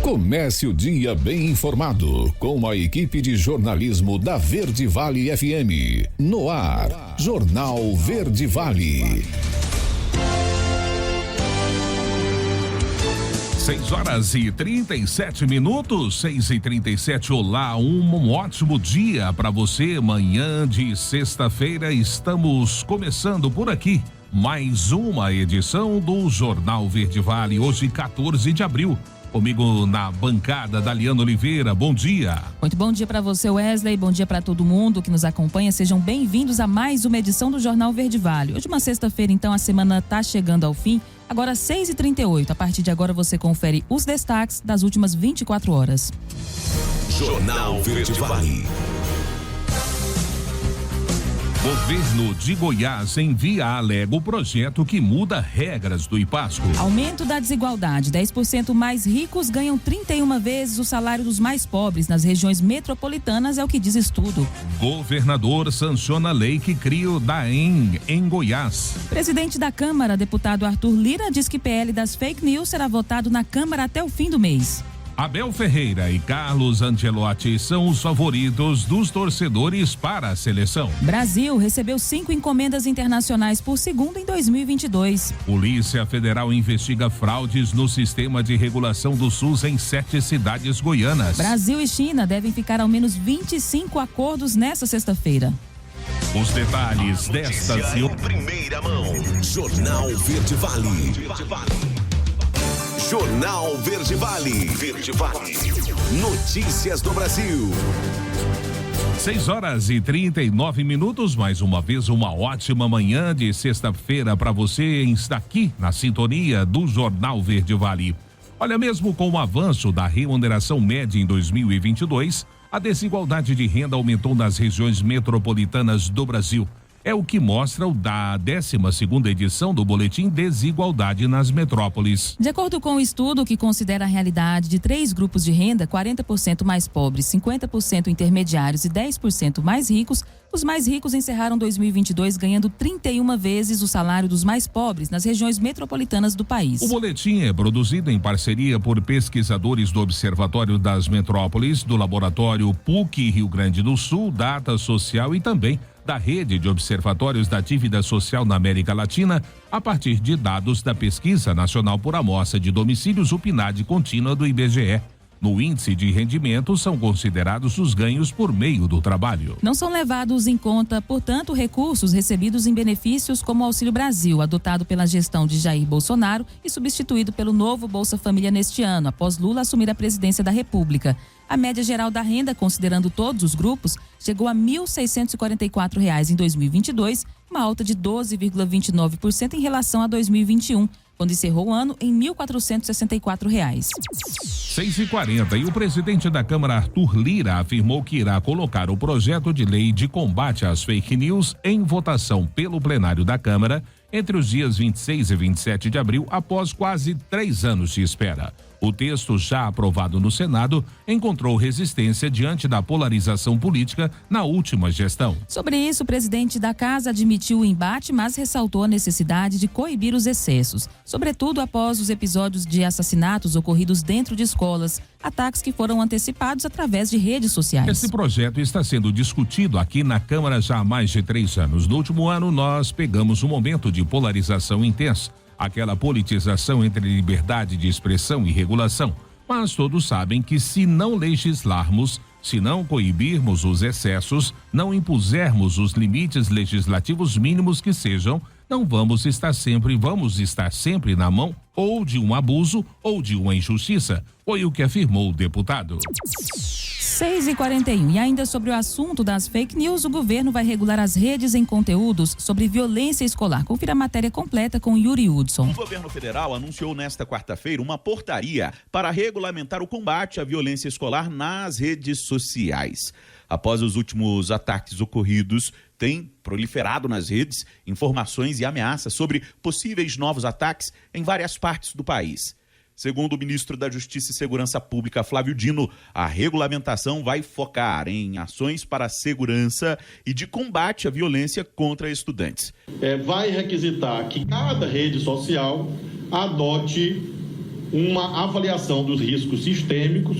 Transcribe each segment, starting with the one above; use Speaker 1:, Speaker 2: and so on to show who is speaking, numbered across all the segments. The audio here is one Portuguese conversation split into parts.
Speaker 1: Comece o dia bem informado com a equipe de jornalismo da Verde Vale FM. No ar, Jornal Verde Vale.
Speaker 2: 6h37, 6h37. Olá, um ótimo dia para você. Manhã de sexta-feira, estamos começando por aqui mais uma edição do Jornal Verde Vale, hoje 14 de abril. Comigo na bancada, Daliana Oliveira, bom dia.
Speaker 3: Muito bom dia para você, Wesley, bom dia para todo mundo que nos acompanha. Sejam bem-vindos a mais uma edição do Jornal Verde Vale. Hoje uma sexta-feira, então a semana está chegando ao fim. Agora 6h38, a partir de agora você confere os destaques das últimas 24 horas.
Speaker 1: Jornal Verde Vale.
Speaker 2: Governo de Goiás envia à Alego o projeto que muda regras do IPASCO.
Speaker 3: Aumento da desigualdade. 10% mais ricos ganham 31 vezes o salário dos mais pobres nas regiões metropolitanas, é o que diz estudo.
Speaker 2: Governador sanciona a lei que cria o DAEM em Goiás.
Speaker 3: Presidente da Câmara, deputado Arthur Lira, diz que PL das fake news será votado na Câmara até o fim do mês.
Speaker 2: Abel Ferreira e Carlos Ancelotti são os favoritos dos torcedores para a seleção.
Speaker 3: Brasil recebeu 5 encomendas internacionais por segundo em 2022.
Speaker 2: Polícia Federal investiga fraudes no sistema de regulação do SUS em 7 cidades goianas.
Speaker 3: Brasil e China devem ficar ao menos 25 acordos nesta sexta-feira.
Speaker 2: Os detalhes destas e
Speaker 1: em primeira mão. Jornal Verde Vale. Jornal Verde Vale. Verde Vale. Notícias do Brasil.
Speaker 2: 6h39, mais uma vez uma ótima manhã de sexta-feira para você. Está aqui na sintonia do Jornal Verde Vale. Olha, mesmo com o avanço da remuneração média em 2022, a desigualdade de renda aumentou nas regiões metropolitanas do Brasil. É o que mostra o da 12ª edição do Boletim Desigualdade nas Metrópoles.
Speaker 3: De acordo com o estudo, que considera a realidade de 3 grupos de renda, 40% mais pobres, 50% intermediários e 10% mais ricos, os mais ricos encerraram 2022 ganhando 31 vezes o salário dos mais pobres nas regiões metropolitanas do país.
Speaker 2: O boletim é produzido em parceria por pesquisadores do Observatório das Metrópoles, do Laboratório PUC Rio Grande do Sul, Data Social e também da Rede de Observatórios da Dívida Social na América Latina, a partir de dados da Pesquisa Nacional por Amostra de Domicílios, o PNAD contínua do IBGE. No índice de rendimento são considerados os ganhos por meio do trabalho.
Speaker 3: Não são levados em conta, portanto, recursos recebidos em benefícios como o Auxílio Brasil, adotado pela gestão de Jair Bolsonaro e substituído pelo novo Bolsa Família neste ano, após Lula assumir a presidência da República. A média geral da renda, considerando todos os grupos, chegou a R$ 1.644 em 2022, uma alta de 12,29% em relação a 2021, quando encerrou o ano em R$ 1.464.
Speaker 2: 6h40, e o presidente da Câmara, Arthur Lira, afirmou que irá colocar o projeto de lei de combate às fake news em votação pelo plenário da Câmara entre os dias 26 e 27 de abril, após quase 3 anos de espera. O texto, já aprovado no Senado, encontrou resistência diante da polarização política na última gestão.
Speaker 3: Sobre isso, o presidente da Casa admitiu o embate, mas ressaltou a necessidade de coibir os excessos, sobretudo após os episódios de assassinatos ocorridos dentro de escolas, ataques que foram antecipados através de redes sociais.
Speaker 2: Esse projeto está sendo discutido aqui na Câmara já há mais de 3 anos. No último ano, nós pegamos um momento de polarização intensa. Aquela politização entre liberdade de expressão e regulação. Mas todos sabem que se não legislarmos, se não coibirmos os excessos, não impusermos os limites legislativos mínimos que sejam, vamos estar sempre na mão ou de um abuso ou de uma injustiça, foi o que afirmou o deputado.
Speaker 3: 6h41, e ainda sobre o assunto das fake news, o governo vai regular as redes em conteúdos sobre violência escolar. Confira a matéria completa com Yuri Hudson.
Speaker 4: O governo federal anunciou nesta quarta-feira uma portaria para regulamentar o combate à violência escolar nas redes sociais. Após os últimos ataques ocorridos, tem proliferado nas redes informações e ameaças sobre possíveis novos ataques em várias partes do país. Segundo o ministro da Justiça e Segurança Pública, Flávio Dino, a regulamentação vai focar em ações para a segurança e de combate à violência contra estudantes.
Speaker 5: Vai requisitar que cada rede social adote uma avaliação dos riscos sistêmicos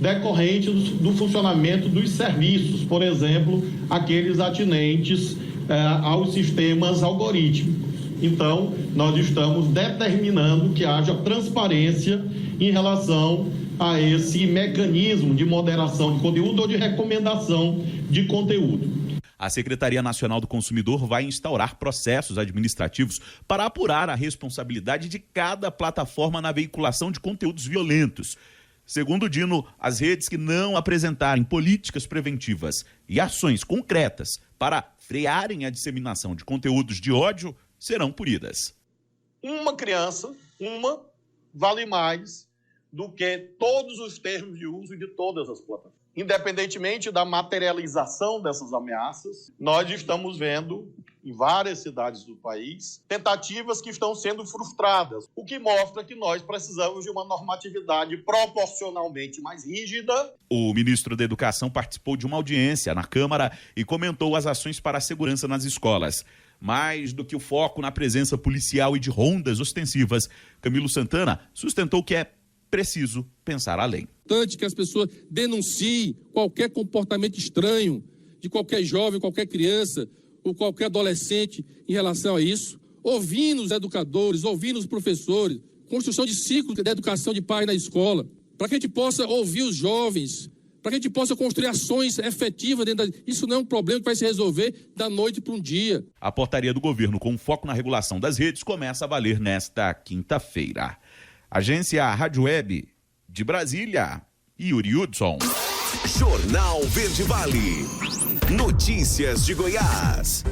Speaker 5: decorrentes do funcionamento dos serviços, por exemplo, aqueles atinentes aos sistemas algorítmicos. Então, nós estamos determinando que haja transparência em relação a esse mecanismo de moderação de conteúdo ou de recomendação de conteúdo.
Speaker 4: A Secretaria Nacional do Consumidor vai instaurar processos administrativos para apurar a responsabilidade de cada plataforma na veiculação de conteúdos violentos. Segundo o Dino, as redes que não apresentarem políticas preventivas e ações concretas para frearem a disseminação de conteúdos de ódio serão punidas.
Speaker 5: Uma criança, vale mais do que todos os termos de uso de todas as plataformas. Independentemente da materialização dessas ameaças, nós estamos vendo em várias cidades do país tentativas que estão sendo frustradas, o que mostra que nós precisamos de uma normatividade proporcionalmente mais rígida.
Speaker 4: O ministro da Educação participou de uma audiência na Câmara e comentou as ações para a segurança nas escolas. Mais do que o foco na presença policial e de rondas ostensivas, Camilo Santana sustentou que é preciso pensar além.
Speaker 6: É importante que as pessoas denunciem qualquer comportamento estranho de qualquer jovem, qualquer criança ou qualquer adolescente em relação a isso, ouvindo os educadores, ouvindo os professores, construção de ciclo de educação de paz na escola, para que a gente possa ouvir os jovens, para que a gente possa construir ações efetivas dentro da... Isso não é um problema que vai se resolver da noite para um dia.
Speaker 4: A portaria do governo com foco na regulação das redes começa a valer nesta quinta-feira. Agência Rádio Web de Brasília, Yuri Hudson.
Speaker 7: Jornal Verde Vale. Notícias de Goiás.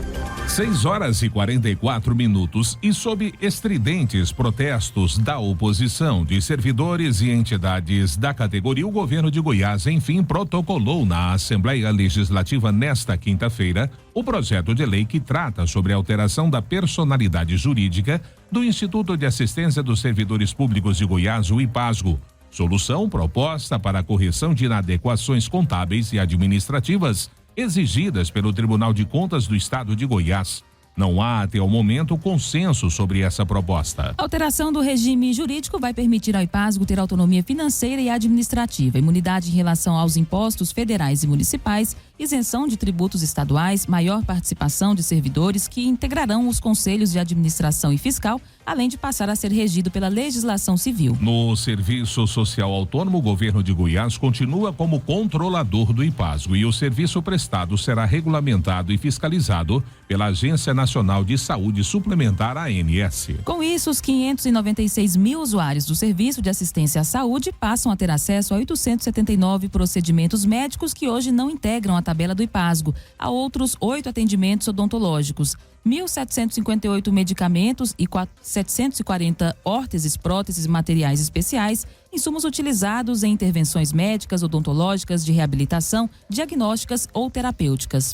Speaker 2: 6h44 e sob estridentes protestos da oposição de servidores e entidades da categoria, o governo de Goiás, enfim, protocolou na Assembleia Legislativa nesta quinta-feira o projeto de lei que trata sobre a alteração da personalidade jurídica do Instituto de Assistência dos Servidores Públicos de Goiás, o IPASGO. Solução proposta para a correção de inadequações contábeis e administrativas exigidas pelo Tribunal de Contas do Estado de Goiás. Não há, até o momento, consenso sobre essa proposta.
Speaker 3: A alteração do regime jurídico vai permitir ao IPASGO ter autonomia financeira e administrativa, imunidade em relação aos impostos federais e municipais, isenção de tributos estaduais, maior participação de servidores que integrarão os conselhos de administração e fiscal, além de passar a ser regido pela legislação civil.
Speaker 2: No Serviço Social Autônomo, o governo de Goiás continua como controlador do IPASGO e o serviço prestado será regulamentado e fiscalizado pela Agência Nacional de Saúde Suplementar, ANS.
Speaker 3: Com isso, os 596 mil usuários do Serviço de Assistência à Saúde passam a ter acesso a 879 procedimentos médicos que hoje não integram a tabela do IPASGO, a outros 8 atendimentos odontológicos, 1.758 medicamentos e 740 órteses, próteses e materiais especiais, insumos utilizados em intervenções médicas, odontológicas, de reabilitação, diagnósticas ou terapêuticas.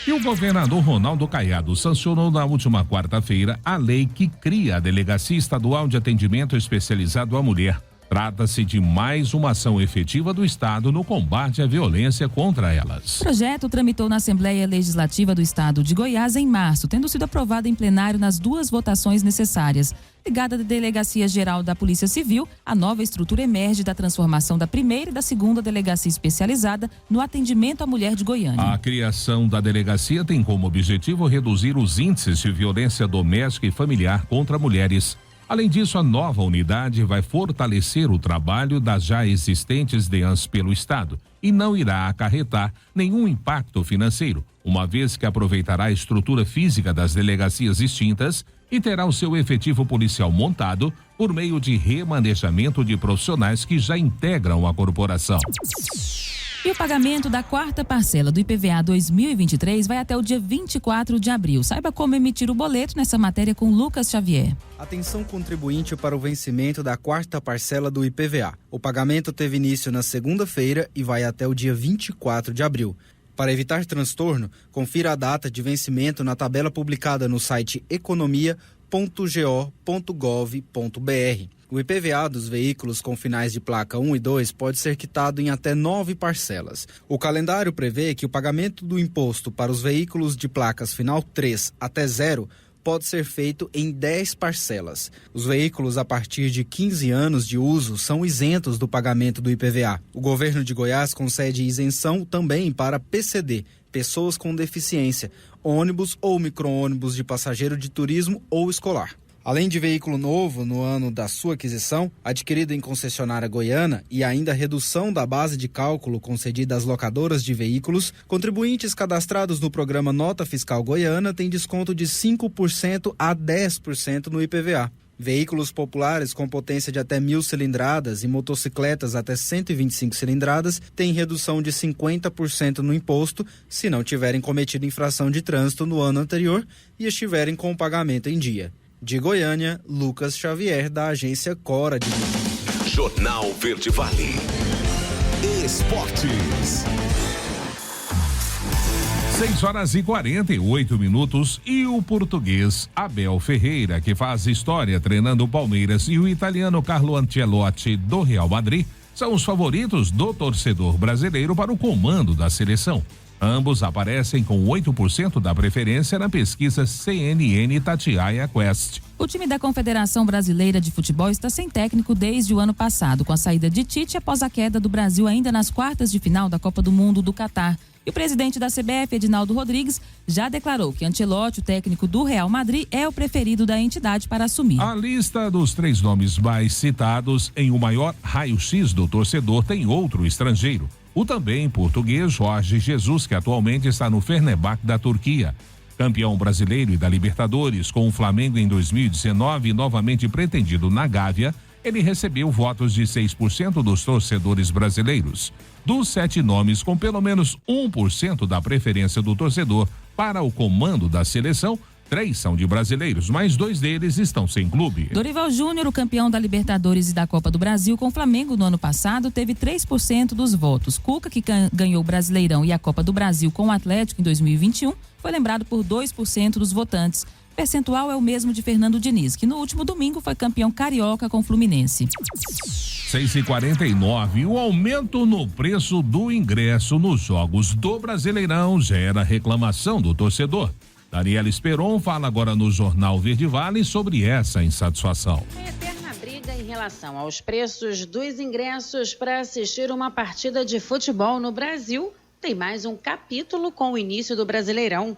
Speaker 2: E o governador Ronaldo Caiado sancionou na última quarta-feira a lei que cria a Delegacia Estadual de Atendimento Especializado à Mulher. Trata-se de mais uma ação efetiva do Estado no combate à violência contra elas.
Speaker 3: O projeto tramitou na Assembleia Legislativa do Estado de Goiás em março, tendo sido aprovado em plenário nas 2 votações necessárias. Ligada à Delegacia Geral da Polícia Civil, a nova estrutura emerge da transformação da primeira e da segunda delegacia especializada no atendimento à mulher de Goiânia.
Speaker 2: A criação da delegacia tem como objetivo reduzir os índices de violência doméstica e familiar contra mulheres. Além disso, a nova unidade vai fortalecer o trabalho das já existentes DEANs pelo Estado e não irá acarretar nenhum impacto financeiro, uma vez que aproveitará a estrutura física das delegacias extintas e terá o seu efetivo policial montado por meio de remanejamento de profissionais que já integram a corporação.
Speaker 3: E o pagamento da 4ª parcela do IPVA 2023 vai até o dia 24 de abril. Saiba como emitir o boleto nessa matéria com Lucas Xavier.
Speaker 8: Atenção contribuinte para o vencimento da 4ª parcela do IPVA. O pagamento teve início na segunda-feira e vai até o dia 24 de abril. Para evitar transtorno, confira a data de vencimento na tabela publicada no site economia.go.gov.br. O IPVA dos veículos com finais de placa 1 e 2 pode ser quitado em até 9 parcelas. O calendário prevê que o pagamento do imposto para os veículos de placas final 3 até 0 pode ser feito em 10 parcelas. Os veículos a partir de 15 anos de uso são isentos do pagamento do IPVA. O governo de Goiás concede isenção também para PCD, pessoas com deficiência, ônibus ou micro-ônibus de passageiro de turismo ou escolar. Além de veículo novo no ano da sua aquisição, adquirido em concessionária goiana e ainda redução da base de cálculo concedida às locadoras de veículos, contribuintes cadastrados no programa Nota Fiscal Goiana têm desconto de 5% a 10% no IPVA. Veículos populares com potência de até 1.000 cilindradas e motocicletas até 125 cilindradas têm redução de 50% no imposto se não tiverem cometido infração de trânsito no ano anterior e estiverem com o pagamento em dia. De Goiânia, Lucas Xavier, da agência Cora de...
Speaker 7: Jornal Verde Vale. Esportes.
Speaker 2: 6h48 e o português Abel Ferreira, que faz história treinando o Palmeiras, e o italiano Carlo Ancelotti do Real Madrid são os favoritos do torcedor brasileiro para o comando da seleção. Ambos aparecem com 8% da preferência na pesquisa CNN Tatiaia Quest.
Speaker 3: O time da Confederação Brasileira de Futebol está sem técnico desde o ano passado, com a saída de Tite após a queda do Brasil ainda nas quartas de final da Copa do Mundo do Catar. E o presidente da CBF, Edinaldo Rodrigues, já declarou que Ancelotti, o técnico do Real Madrid, é o preferido da entidade para assumir.
Speaker 2: A lista dos 3 nomes mais citados em o maior raio-x do torcedor tem outro estrangeiro. O também português Jorge Jesus, que atualmente está no Fenerbahçe da Turquia. Campeão brasileiro e da Libertadores com o Flamengo em 2019 e novamente pretendido na Gávea, ele recebeu votos de 6% dos torcedores brasileiros. Dos 7 nomes com pelo menos 1% da preferência do torcedor para o comando da seleção, 3 são de brasileiros, mas 2 deles estão sem clube.
Speaker 3: Dorival Júnior, o campeão da Libertadores e da Copa do Brasil com o Flamengo no ano passado, teve 3% dos votos. Cuca, que ganhou o Brasileirão e a Copa do Brasil com o Atlético em 2021, foi lembrado por 2% dos votantes. O percentual é o mesmo de Fernando Diniz, que no último domingo foi campeão carioca com o Fluminense.
Speaker 2: 6h49, o aumento no preço do ingresso nos jogos do Brasileirão gera reclamação do torcedor. Daniela Esperon fala agora no Jornal Verde Vale sobre essa insatisfação.
Speaker 9: A eterna briga em relação aos preços dos ingressos para assistir uma partida de futebol no Brasil tem mais um capítulo com o início do Brasileirão.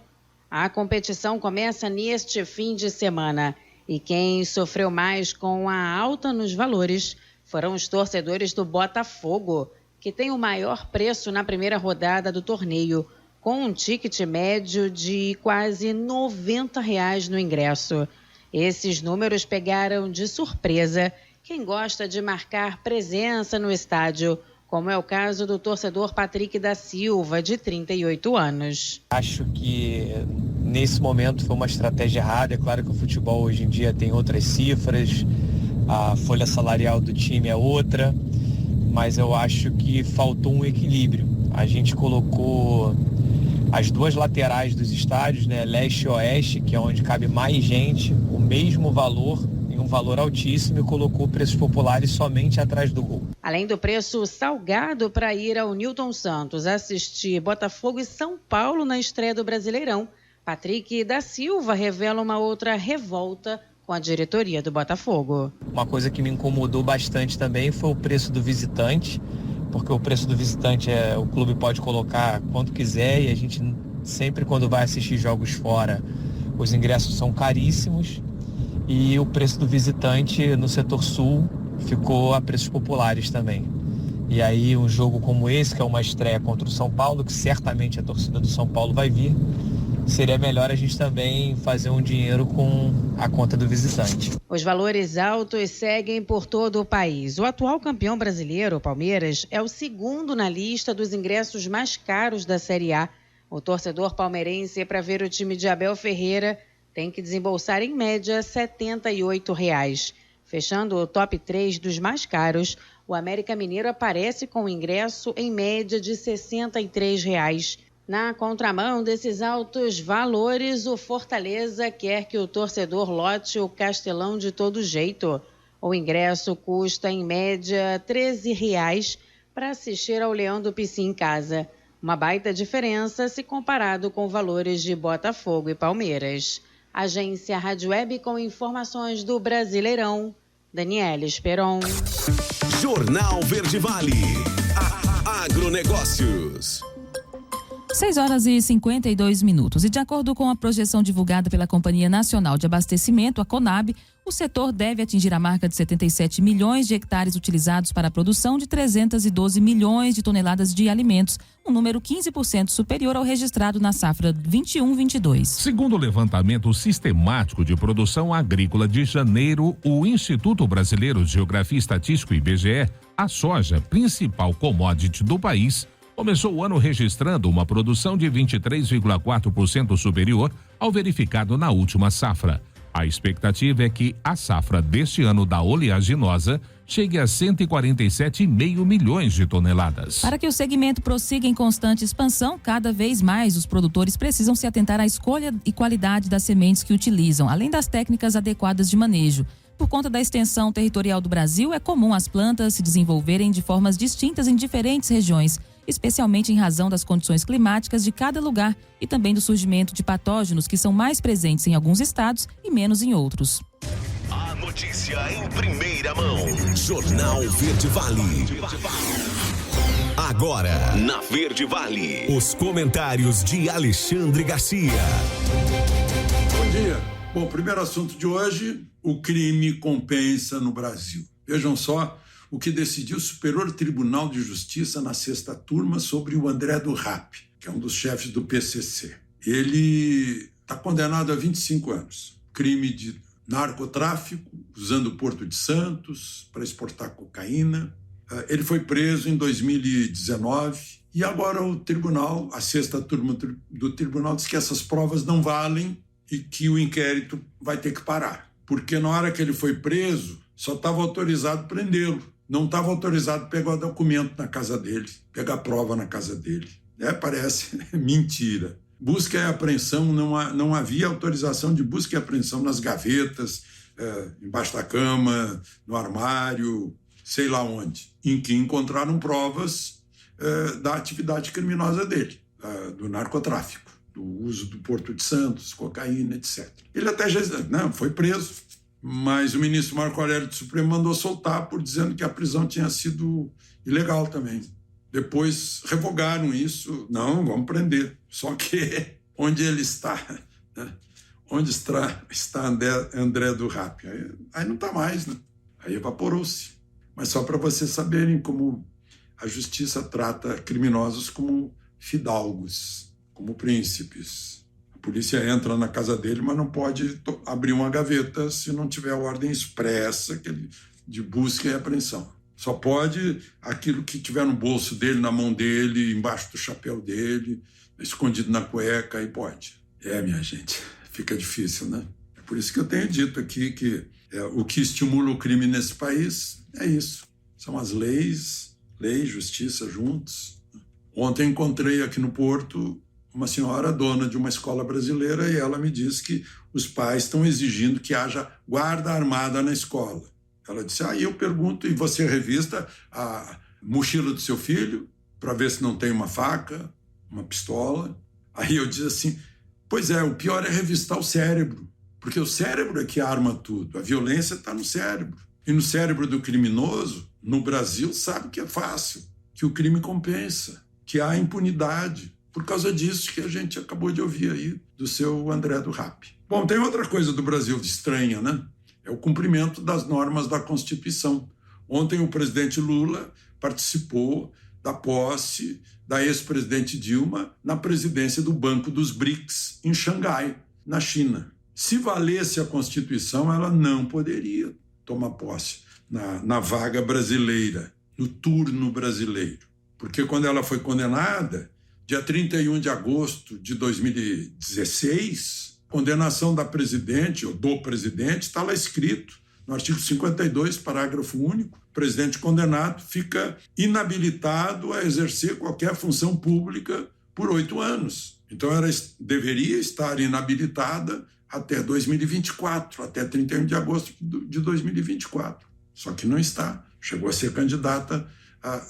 Speaker 9: A competição começa neste fim de semana e quem sofreu mais com a alta nos valores foram os torcedores do Botafogo, que tem o maior preço na primeira rodada do torneio, com um ticket médio de quase R$90 no ingresso. Esses números pegaram de surpresa quem gosta de marcar presença no estádio, como é o caso do torcedor Patrick da Silva, de 38 anos.
Speaker 10: Acho que nesse momento foi uma estratégia errada. É claro que o futebol hoje em dia tem outras cifras, a folha salarial do time é outra, mas eu acho que faltou um equilíbrio. A gente colocou as 2 laterais dos estádios, né, leste e oeste, que é onde cabe mais gente, o mesmo valor, em um valor altíssimo, e colocou preços populares somente atrás do gol.
Speaker 9: Além do preço salgado para ir ao Newton Santos assistir Botafogo e São Paulo na estreia do Brasileirão, Patrick da Silva revela uma outra revolta com a diretoria do Botafogo.
Speaker 10: Uma coisa que me incomodou bastante também foi o preço do visitante, porque o preço do visitante o clube pode colocar quanto quiser e a gente sempre, quando vai assistir jogos fora, os ingressos são caríssimos, e o preço do visitante no setor sul ficou a preços populares também. E aí um jogo como esse, que é uma estreia contra o São Paulo, que certamente a torcida do São Paulo vai vir, seria melhor a gente também fazer um dinheiro com a conta do visitante.
Speaker 9: Os valores altos seguem por todo o país. O atual campeão brasileiro, o Palmeiras, é o segundo na lista dos ingressos mais caros da Série A. O torcedor palmeirense, para ver o time de Abel Ferreira, tem que desembolsar em média R$ 78. Fechando o top 3 dos mais caros, o América Mineiro aparece com ingresso em média de R$ 63. Na contramão desses altos valores, o Fortaleza quer que o torcedor lote o Castelão de todo jeito. O ingresso custa, em média, R$ 13 para assistir ao Leão do Pici em casa. Uma baita diferença se comparado com valores de Botafogo e Palmeiras. Agência Rádio Web com informações do Brasileirão. Daniela Esperon.
Speaker 7: Jornal Verde Vale. Agronegócios.
Speaker 3: 6h52. E de acordo com a projeção divulgada pela Companhia Nacional de Abastecimento, a Conab, o setor deve atingir a marca de 77 milhões de hectares utilizados para a produção de 312 milhões de toneladas de alimentos, um número 15% superior ao registrado na safra 21-22.
Speaker 2: Segundo o levantamento sistemático de produção agrícola de janeiro, o Instituto Brasileiro de Geografia e Estatística, IBGE, a soja, principal commodity do país, começou o ano registrando uma produção de 23,4% superior ao verificado na última safra. A expectativa é que a safra deste ano da oleaginosa chegue a 147,5 milhões de toneladas.
Speaker 3: Para que o segmento prossiga em constante expansão, cada vez mais os produtores precisam se atentar à escolha e qualidade das sementes que utilizam, além das técnicas adequadas de manejo. Por conta da extensão territorial do Brasil, é comum as plantas se desenvolverem de formas distintas em diferentes regiões, especialmente em razão das condições climáticas de cada lugar e também do surgimento de patógenos que são mais presentes em alguns estados e menos em outros.
Speaker 7: A notícia em primeira mão. Jornal Verde Vale. Agora, na Verde Vale, os comentários de Alexandre Garcia.
Speaker 11: Bom dia. Bom, primeiro assunto de hoje, o crime compensa no Brasil. Vejam só o que decidiu o Superior Tribunal de Justiça na sexta turma sobre o André do Rap, que é um dos chefes do PCC. Ele está condenado a 25 anos. Crime de narcotráfico, usando o Porto de Santos para exportar cocaína. Ele foi preso em 2019 e agora o tribunal, a sexta turma do tribunal, diz que essas provas não valem e que o inquérito vai ter que parar. Porque na hora que ele foi preso, só estava autorizado prendê-lo. Não estava autorizado pegar o documento na casa dele, pegar prova na casa dele. Parece mentira. Busca e apreensão, não havia autorização de busca e apreensão nas gavetas, embaixo da cama, no armário, sei lá onde, em que encontraram provas da atividade criminosa dele, do narcotráfico, do uso do Porto de Santos, cocaína, etc. Ele até já foi preso, mas o ministro Marco Aurélio do Supremo mandou soltar por dizendo que a prisão tinha sido ilegal também. Depois revogaram isso, não, vamos prender. Só que onde ele está, né? Onde está André do Rap? Aí não está mais, né? Aí evaporou-se. Mas só para vocês saberem como a justiça trata criminosos como fidalgos, como príncipes. A polícia entra na casa dele, mas não pode abrir uma gaveta se não tiver ordem expressa de busca e apreensão. Só pode aquilo que tiver no bolso dele, na mão dele, embaixo do chapéu dele, escondido na cueca, aí pode. Minha gente, fica difícil, né? É por isso que eu tenho dito aqui que o que estimula o crime nesse país é isso. São as leis, justiça juntos. Ontem encontrei aqui no Porto uma senhora dona de uma escola brasileira e ela me disse que os pais estão exigindo que haja guarda armada na escola. Ela disse, eu pergunto, e você revista a mochila do seu filho para ver se não tem uma faca, uma pistola? Aí eu disse assim, pois é, o pior é revistar o cérebro, porque o cérebro é que arma tudo, a violência está no cérebro. E no cérebro do criminoso, no Brasil, sabe que é fácil, que o crime compensa, que há impunidade. Por causa disso que a gente acabou de ouvir aí do seu André do Rap. Bom, tem outra coisa do Brasil estranha, né? É o cumprimento das normas da Constituição. Ontem o presidente Lula participou da posse da ex-presidente Dilma na presidência do Banco dos BRICS em Xangai, na China. Se valesse a Constituição, ela não poderia tomar posse na vaga brasileira, no turno brasileiro. Porque quando ela foi condenada, dia 31 de agosto de 2016, condenação da presidente, ou do presidente, está lá escrito, no artigo 52, parágrafo único, o presidente condenado fica inabilitado a exercer qualquer função pública por 8 anos. Então, ela deveria estar inabilitada até 2024, até 31 de agosto de 2024. Só que não está. Chegou a ser candidata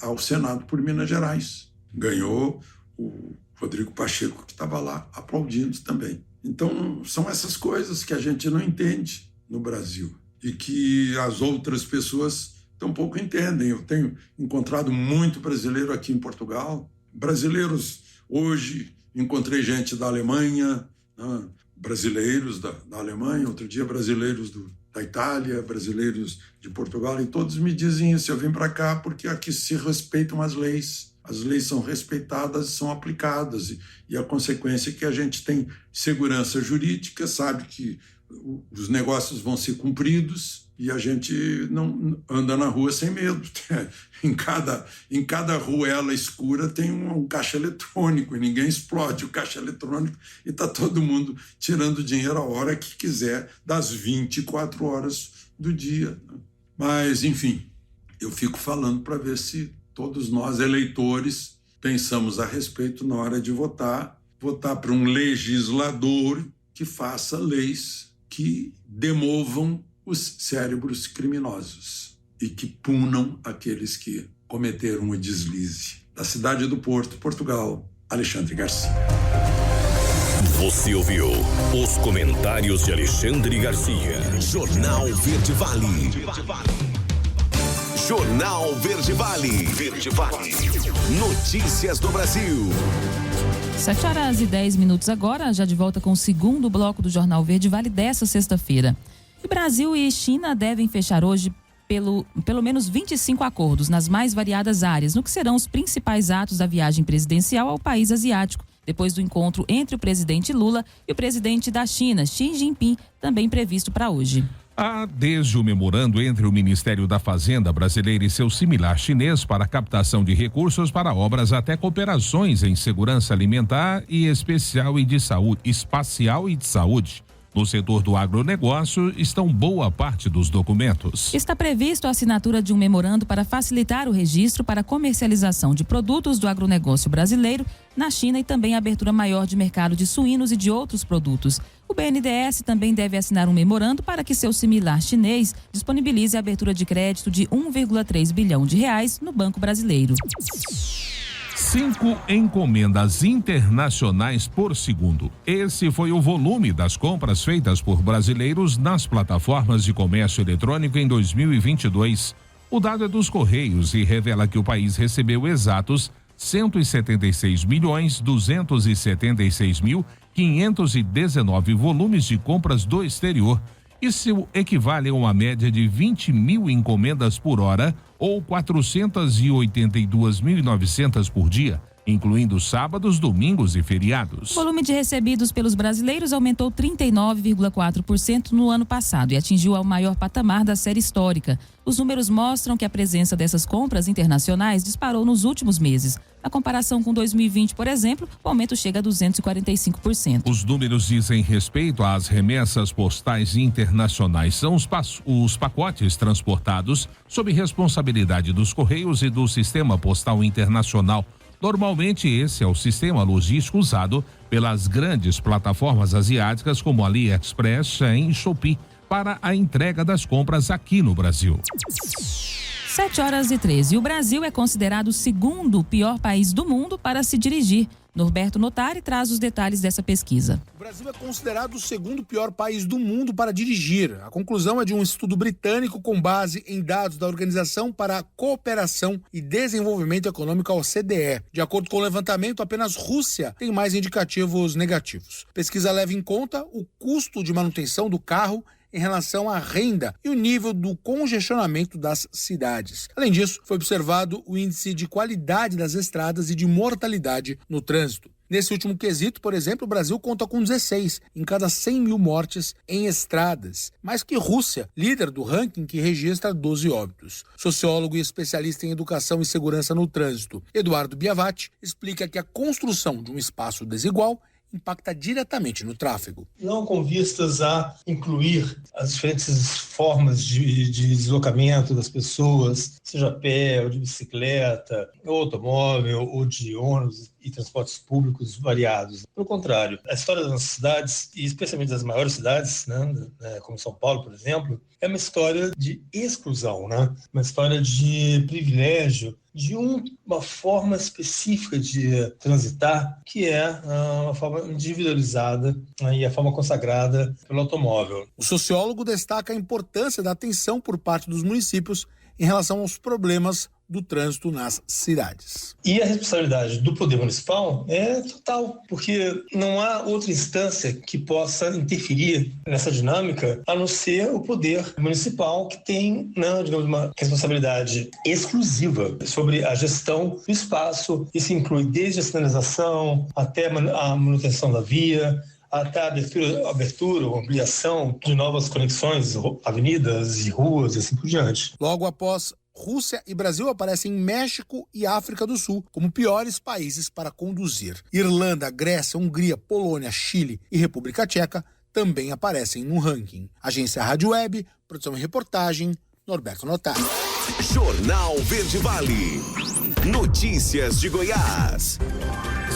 Speaker 11: ao Senado por Minas Gerais. Ganhou o Rodrigo Pacheco, que estava lá aplaudindo também. Então, são essas coisas que a gente não entende no Brasil e que as outras pessoas tampouco entendem. Eu tenho encontrado muito brasileiro aqui em Portugal, brasileiros hoje, encontrei gente da Alemanha, né? Brasileiros da Alemanha, outro dia brasileiros da Itália, brasileiros de Portugal, e todos me dizem isso: eu vim para cá porque aqui se respeitam as leis são respeitadas, são aplicadas, e a consequência é que a gente tem segurança jurídica, sabe que os negócios vão ser cumpridos e a gente não anda na rua sem medo. Em cada ruela escura tem um caixa eletrônico e ninguém explode o caixa eletrônico e está todo mundo tirando dinheiro a hora que quiser, das 24 horas do dia. Mas, enfim, eu fico falando para ver se todos nós, eleitores, pensamos a respeito na hora de votar para um legislador que faça leis que demovam os cérebros criminosos e que punam aqueles que cometeram o deslize. Da cidade do Porto, Portugal, Alexandre Garcia.
Speaker 7: Você ouviu os comentários de Alexandre Garcia. Jornal Verde Vale. Jornal Verde Vale. Verde Vale. Notícias do Brasil.
Speaker 3: 7h10 agora, já de volta com o segundo bloco do Jornal Verde Vale dessa sexta-feira. E Brasil e China devem fechar hoje pelo menos 25 acordos nas mais variadas áreas, no que serão os principais atos da viagem presidencial ao país asiático, depois do encontro entre o presidente Lula e o presidente da China, Xi Jinping, também previsto para hoje.
Speaker 2: Há desde o memorando entre o Ministério da Fazenda brasileiro e seu similar chinês para a captação de recursos para obras até cooperações em segurança alimentar e espacial e de saúde. No setor do agronegócio estão boa parte dos documentos.
Speaker 3: Está previsto a assinatura de um memorando para facilitar o registro para comercialização de produtos do agronegócio brasileiro na China e também a abertura maior de mercado de suínos e de outros produtos. O BNDES também deve assinar um memorando para que seu similar chinês disponibilize a abertura de crédito de R$1,3 bilhão no Banco Brasileiro.
Speaker 2: 5 encomendas internacionais por segundo. Esse foi o volume das compras feitas por brasileiros nas plataformas de comércio eletrônico em 2022. O dado é dos Correios e revela que o país recebeu exatos 176.276.519 volumes de compras do exterior. Isso equivale a uma média de 20 mil encomendas por hora ou 482.900 por dia, incluindo sábados, domingos e feriados.
Speaker 3: O volume de recebidos pelos brasileiros aumentou 39,4% no ano passado e atingiu o maior patamar da série histórica. Os números mostram que a presença dessas compras internacionais disparou nos últimos meses. Na comparação com 2020, por exemplo, o aumento chega a 245%.
Speaker 2: Os números dizem respeito às remessas postais internacionais. São os pacotes transportados sob responsabilidade dos Correios e do Sistema Postal Internacional. Normalmente, esse é o sistema logístico usado pelas grandes plataformas asiáticas como AliExpress, Shein e Shopee para a entrega das compras aqui no Brasil.
Speaker 3: 7h13. O Brasil é considerado o segundo pior país do mundo para se dirigir. Norberto Notari traz os detalhes dessa pesquisa.
Speaker 12: O Brasil é considerado o segundo pior país do mundo para dirigir. A conclusão é de um estudo britânico com base em dados da Organização para a Cooperação e Desenvolvimento Econômico, a OCDE. De acordo com o levantamento, apenas Rússia tem mais indicativos negativos. A pesquisa leva em conta o custo de manutenção do carro em relação à renda e o nível do congestionamento das cidades. Além disso, foi observado o índice de qualidade das estradas e de mortalidade no trânsito. Nesse último quesito, por exemplo, o Brasil conta com 16 em cada 100 mil mortes em estradas, mais que Rússia, líder do ranking que registra 12 óbitos. Sociólogo e especialista em educação e segurança no trânsito, Eduardo Biavati, explica que a construção de um espaço desigual impacta diretamente no tráfego.
Speaker 13: Não com vistas a incluir as diferentes formas de deslocamento das pessoas, seja a pé, ou de bicicleta, ou automóvel, ou de ônibus, e transportes públicos variados. Pelo contrário, a história das nossas cidades, e especialmente das maiores cidades, né, como São Paulo, por exemplo, é uma história de exclusão, né? Uma história de privilégio, de uma forma específica de transitar, que é uma forma individualizada, né, e a forma consagrada pelo automóvel.
Speaker 12: O sociólogo destaca a importância da atenção por parte dos municípios em relação aos problemas do trânsito nas cidades.
Speaker 13: E a responsabilidade do poder municipal é total, porque não há outra instância que possa interferir nessa dinâmica a não ser o poder municipal, que tem, digamos, uma responsabilidade exclusiva sobre a gestão do espaço. Isso inclui desde a sinalização até a manutenção da via, até a abertura ou ampliação de novas conexões, avenidas e ruas e assim por diante.
Speaker 12: Logo após Rússia e Brasil aparecem México e África do Sul como piores países para conduzir. Irlanda, Grécia, Hungria, Polônia, Chile e República Tcheca também aparecem no ranking. Agência Rádio Web, produção e reportagem, Norberto Notari.
Speaker 7: Jornal Verde Vale. Notícias de Goiás.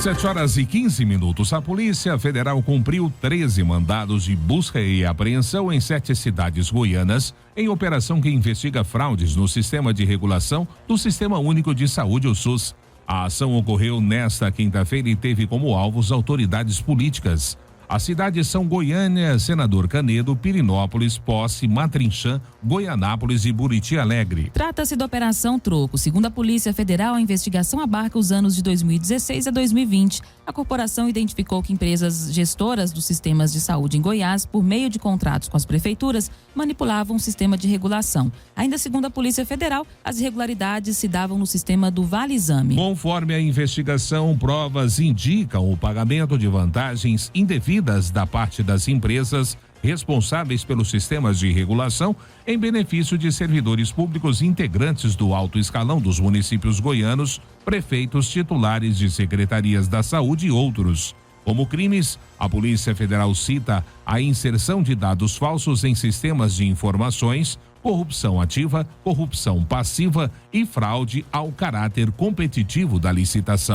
Speaker 2: 7h15. A Polícia Federal cumpriu 13 mandados de busca e apreensão em 7 cidades goianas, em operação que investiga fraudes no sistema de regulação do Sistema Único de Saúde, o SUS. A ação ocorreu nesta quinta-feira e teve como alvos autoridades políticas. As cidades são Goiânia, Senador Canedo, Pirinópolis, Posse, Matrinchã, Goianápolis e Buriti Alegre.
Speaker 3: Trata-se da Operação Troco. Segundo a Polícia Federal, a investigação abarca os anos de 2016 a 2020. A corporação identificou que empresas gestoras dos sistemas de saúde em Goiás, por meio de contratos com as prefeituras, manipulavam o sistema de regulação. Ainda segundo a Polícia Federal, as irregularidades se davam no sistema do Vale Exame.
Speaker 2: Conforme a investigação, provas indicam o pagamento de vantagens indevidas da parte das empresas responsáveis pelos sistemas de regulação em benefício de servidores públicos integrantes do alto escalão dos municípios goianos, prefeitos, titulares de secretarias da saúde e outros. Como crimes, a Polícia Federal cita a inserção de dados falsos em sistemas de informações, corrupção ativa, corrupção passiva e fraude ao caráter competitivo da licitação.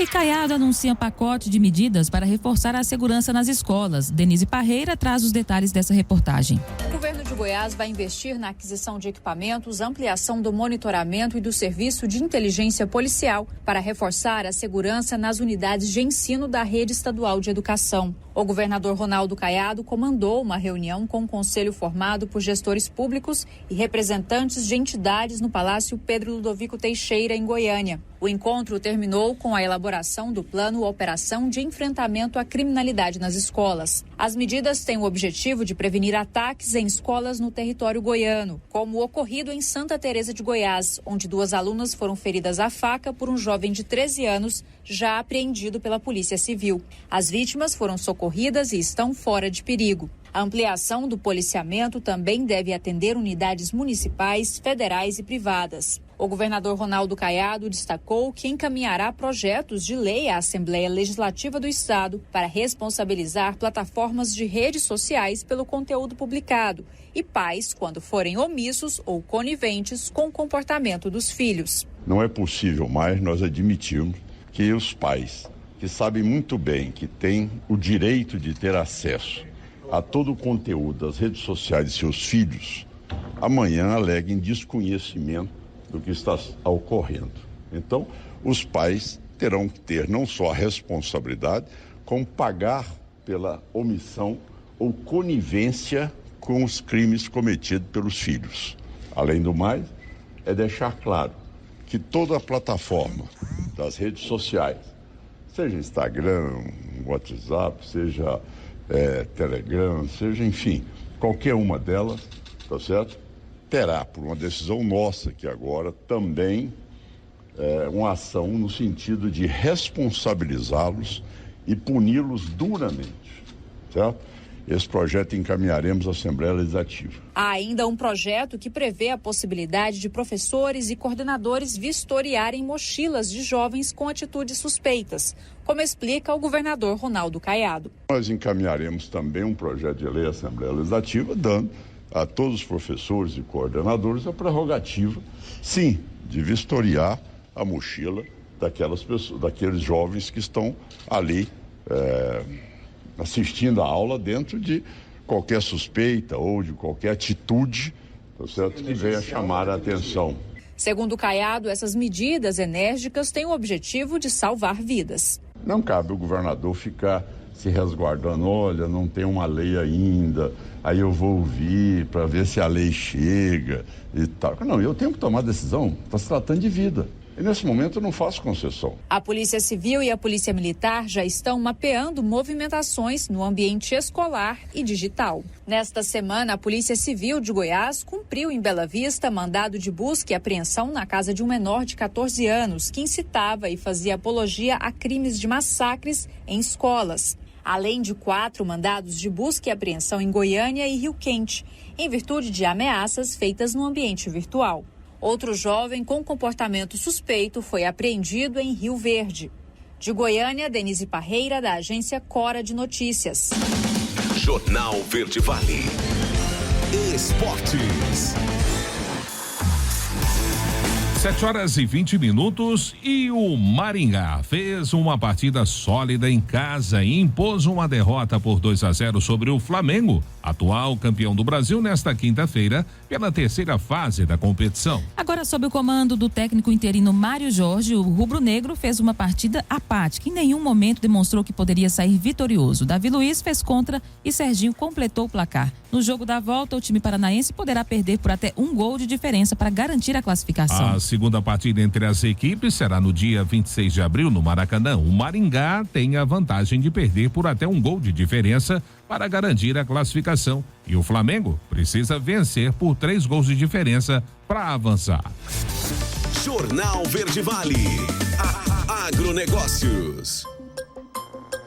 Speaker 3: E Caiado anuncia pacote de medidas para reforçar a segurança nas escolas. Denise Parreira traz os detalhes dessa reportagem.
Speaker 14: O governo de Goiás vai investir na aquisição de equipamentos, ampliação do monitoramento e do serviço de inteligência policial para reforçar a segurança nas unidades de ensino da rede estadual de educação. O governador Ronaldo Caiado comandou uma reunião com o conselho formado por gestores públicos e representantes de entidades no Palácio Pedro Ludovico Teixeira, em Goiânia. O encontro terminou com a elaboração do plano Operação de Enfrentamento à Criminalidade nas Escolas. As medidas têm o objetivo de prevenir ataques em escolas no território goiano, como o ocorrido em Santa Teresa de Goiás, onde 2 alunas foram feridas à faca por um jovem de 13 anos, já apreendido pela Polícia Civil. As vítimas foram socorridas e estão fora de perigo. A ampliação do policiamento também deve atender unidades municipais, federais e privadas. O governador Ronaldo Caiado destacou que encaminhará projetos de lei à Assembleia Legislativa do Estado para responsabilizar plataformas de redes sociais pelo conteúdo publicado e pais quando forem omissos ou coniventes com o comportamento dos filhos.
Speaker 15: Não é possível mais nós admitirmos que os pais, que sabem muito bem que têm o direito de ter acesso a todo o conteúdo das redes sociais de seus filhos, amanhã aleguem desconhecimento do que está ocorrendo. Então, os pais terão que ter não só a responsabilidade, como pagar pela omissão ou conivência com os crimes cometidos pelos filhos. Além do mais, é deixar claro que toda a plataforma das redes sociais, seja Instagram, WhatsApp, seja Telegram, seja, enfim, qualquer uma delas, tá certo? Terá, por uma decisão nossa aqui agora, também uma ação no sentido de responsabilizá-los e puni-los duramente, certo? Esse projeto encaminharemos à Assembleia Legislativa.
Speaker 14: Há ainda um projeto que prevê a possibilidade de professores e coordenadores vistoriarem mochilas de jovens com atitudes suspeitas, como explica o governador Ronaldo Caiado.
Speaker 15: Nós encaminharemos também um projeto de lei à Assembleia Legislativa, dando a todos os professores e coordenadores a prerrogativa, sim, de vistoriar a mochila daquelas pessoas, daqueles jovens que estão ali assistindo a aula dentro de qualquer suspeita ou de qualquer atitude, tá certo, que venha chamar a atenção.
Speaker 14: Segundo Caiado, essas medidas enérgicas têm o objetivo de salvar vidas.
Speaker 15: Não cabe o governador ficar se resguardando, olha, não tem uma lei ainda, aí eu vou ouvir para ver se a lei chega e tal. Não, eu tenho que tomar decisão, está se tratando de vida. E nesse momento eu não faço concessão.
Speaker 14: A Polícia Civil e a Polícia Militar já estão mapeando movimentações no ambiente escolar e digital. Nesta semana, a Polícia Civil de Goiás cumpriu em Bela Vista mandado de busca e apreensão na casa de um menor de 14 anos que incitava e fazia apologia a crimes de massacres em escolas. Além de 4 mandados de busca e apreensão em Goiânia e Rio Quente, em virtude de ameaças feitas no ambiente virtual. Outro jovem com comportamento suspeito foi apreendido em Rio Verde. De Goiânia, Denise Parreira, da agência Cora de Notícias.
Speaker 7: Jornal Verde Vale. Esportes.
Speaker 2: 7h20 e o Maringá fez uma partida sólida em casa e impôs uma derrota por 2-0 sobre o Flamengo, atual campeão do Brasil, nesta quinta-feira, pela terceira fase da competição.
Speaker 3: Agora, sob o comando do técnico interino Mário Jorge, o rubro-negro fez uma partida apática. Em nenhum momento demonstrou que poderia sair vitorioso. Davi Luiz fez contra e Serginho completou o placar. No jogo da volta, o time paranaense poderá perder por até 1 gol de diferença para garantir a classificação.
Speaker 2: A segunda partida entre as equipes será no dia 26 de abril, no Maracanã. O Maringá tem a vantagem de perder por até 1 gol de diferença para garantir a classificação. E o Flamengo precisa vencer por 3 gols de diferença para avançar.
Speaker 7: Jornal Verde Vale. Agronegócios.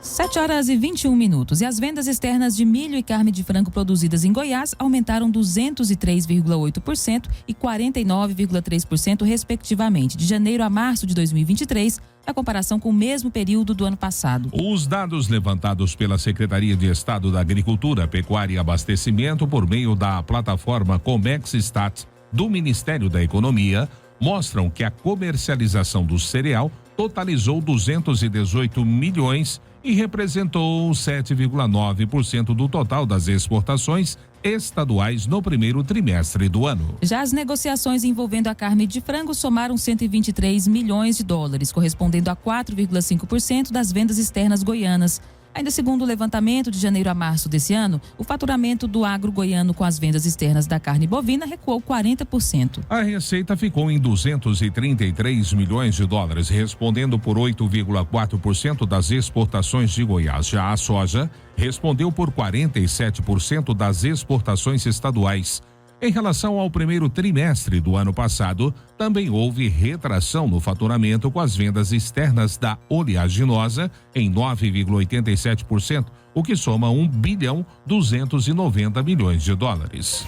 Speaker 3: 7h21. E as vendas externas de milho e carne de frango produzidas em Goiás aumentaram 203,8% e 49,3% respectivamente, de janeiro a março de 2023, na comparação com o mesmo período do ano passado.
Speaker 2: Os dados levantados pela Secretaria de Estado da Agricultura, Pecuária e Abastecimento por meio da plataforma Comexstat do Ministério da Economia mostram que a comercialização do cereal totalizou 218 milhões e representou 7,9% do total das exportações estaduais no primeiro trimestre do ano.
Speaker 3: Já as negociações envolvendo a carne de frango somaram 123 milhões de dólares, correspondendo a 4,5% das vendas externas goianas. Ainda segundo o levantamento de janeiro a março desse ano, o faturamento do agro goiano com as vendas externas da carne bovina recuou 40%.
Speaker 2: A receita ficou em 233 milhões de dólares, respondendo por 8,4% das exportações de Goiás. Já a soja respondeu por 47% das exportações estaduais. Em relação ao primeiro trimestre do ano passado, também houve retração no faturamento com as vendas externas da oleaginosa em 9,87%, o que soma 1,290 bilhões de dólares.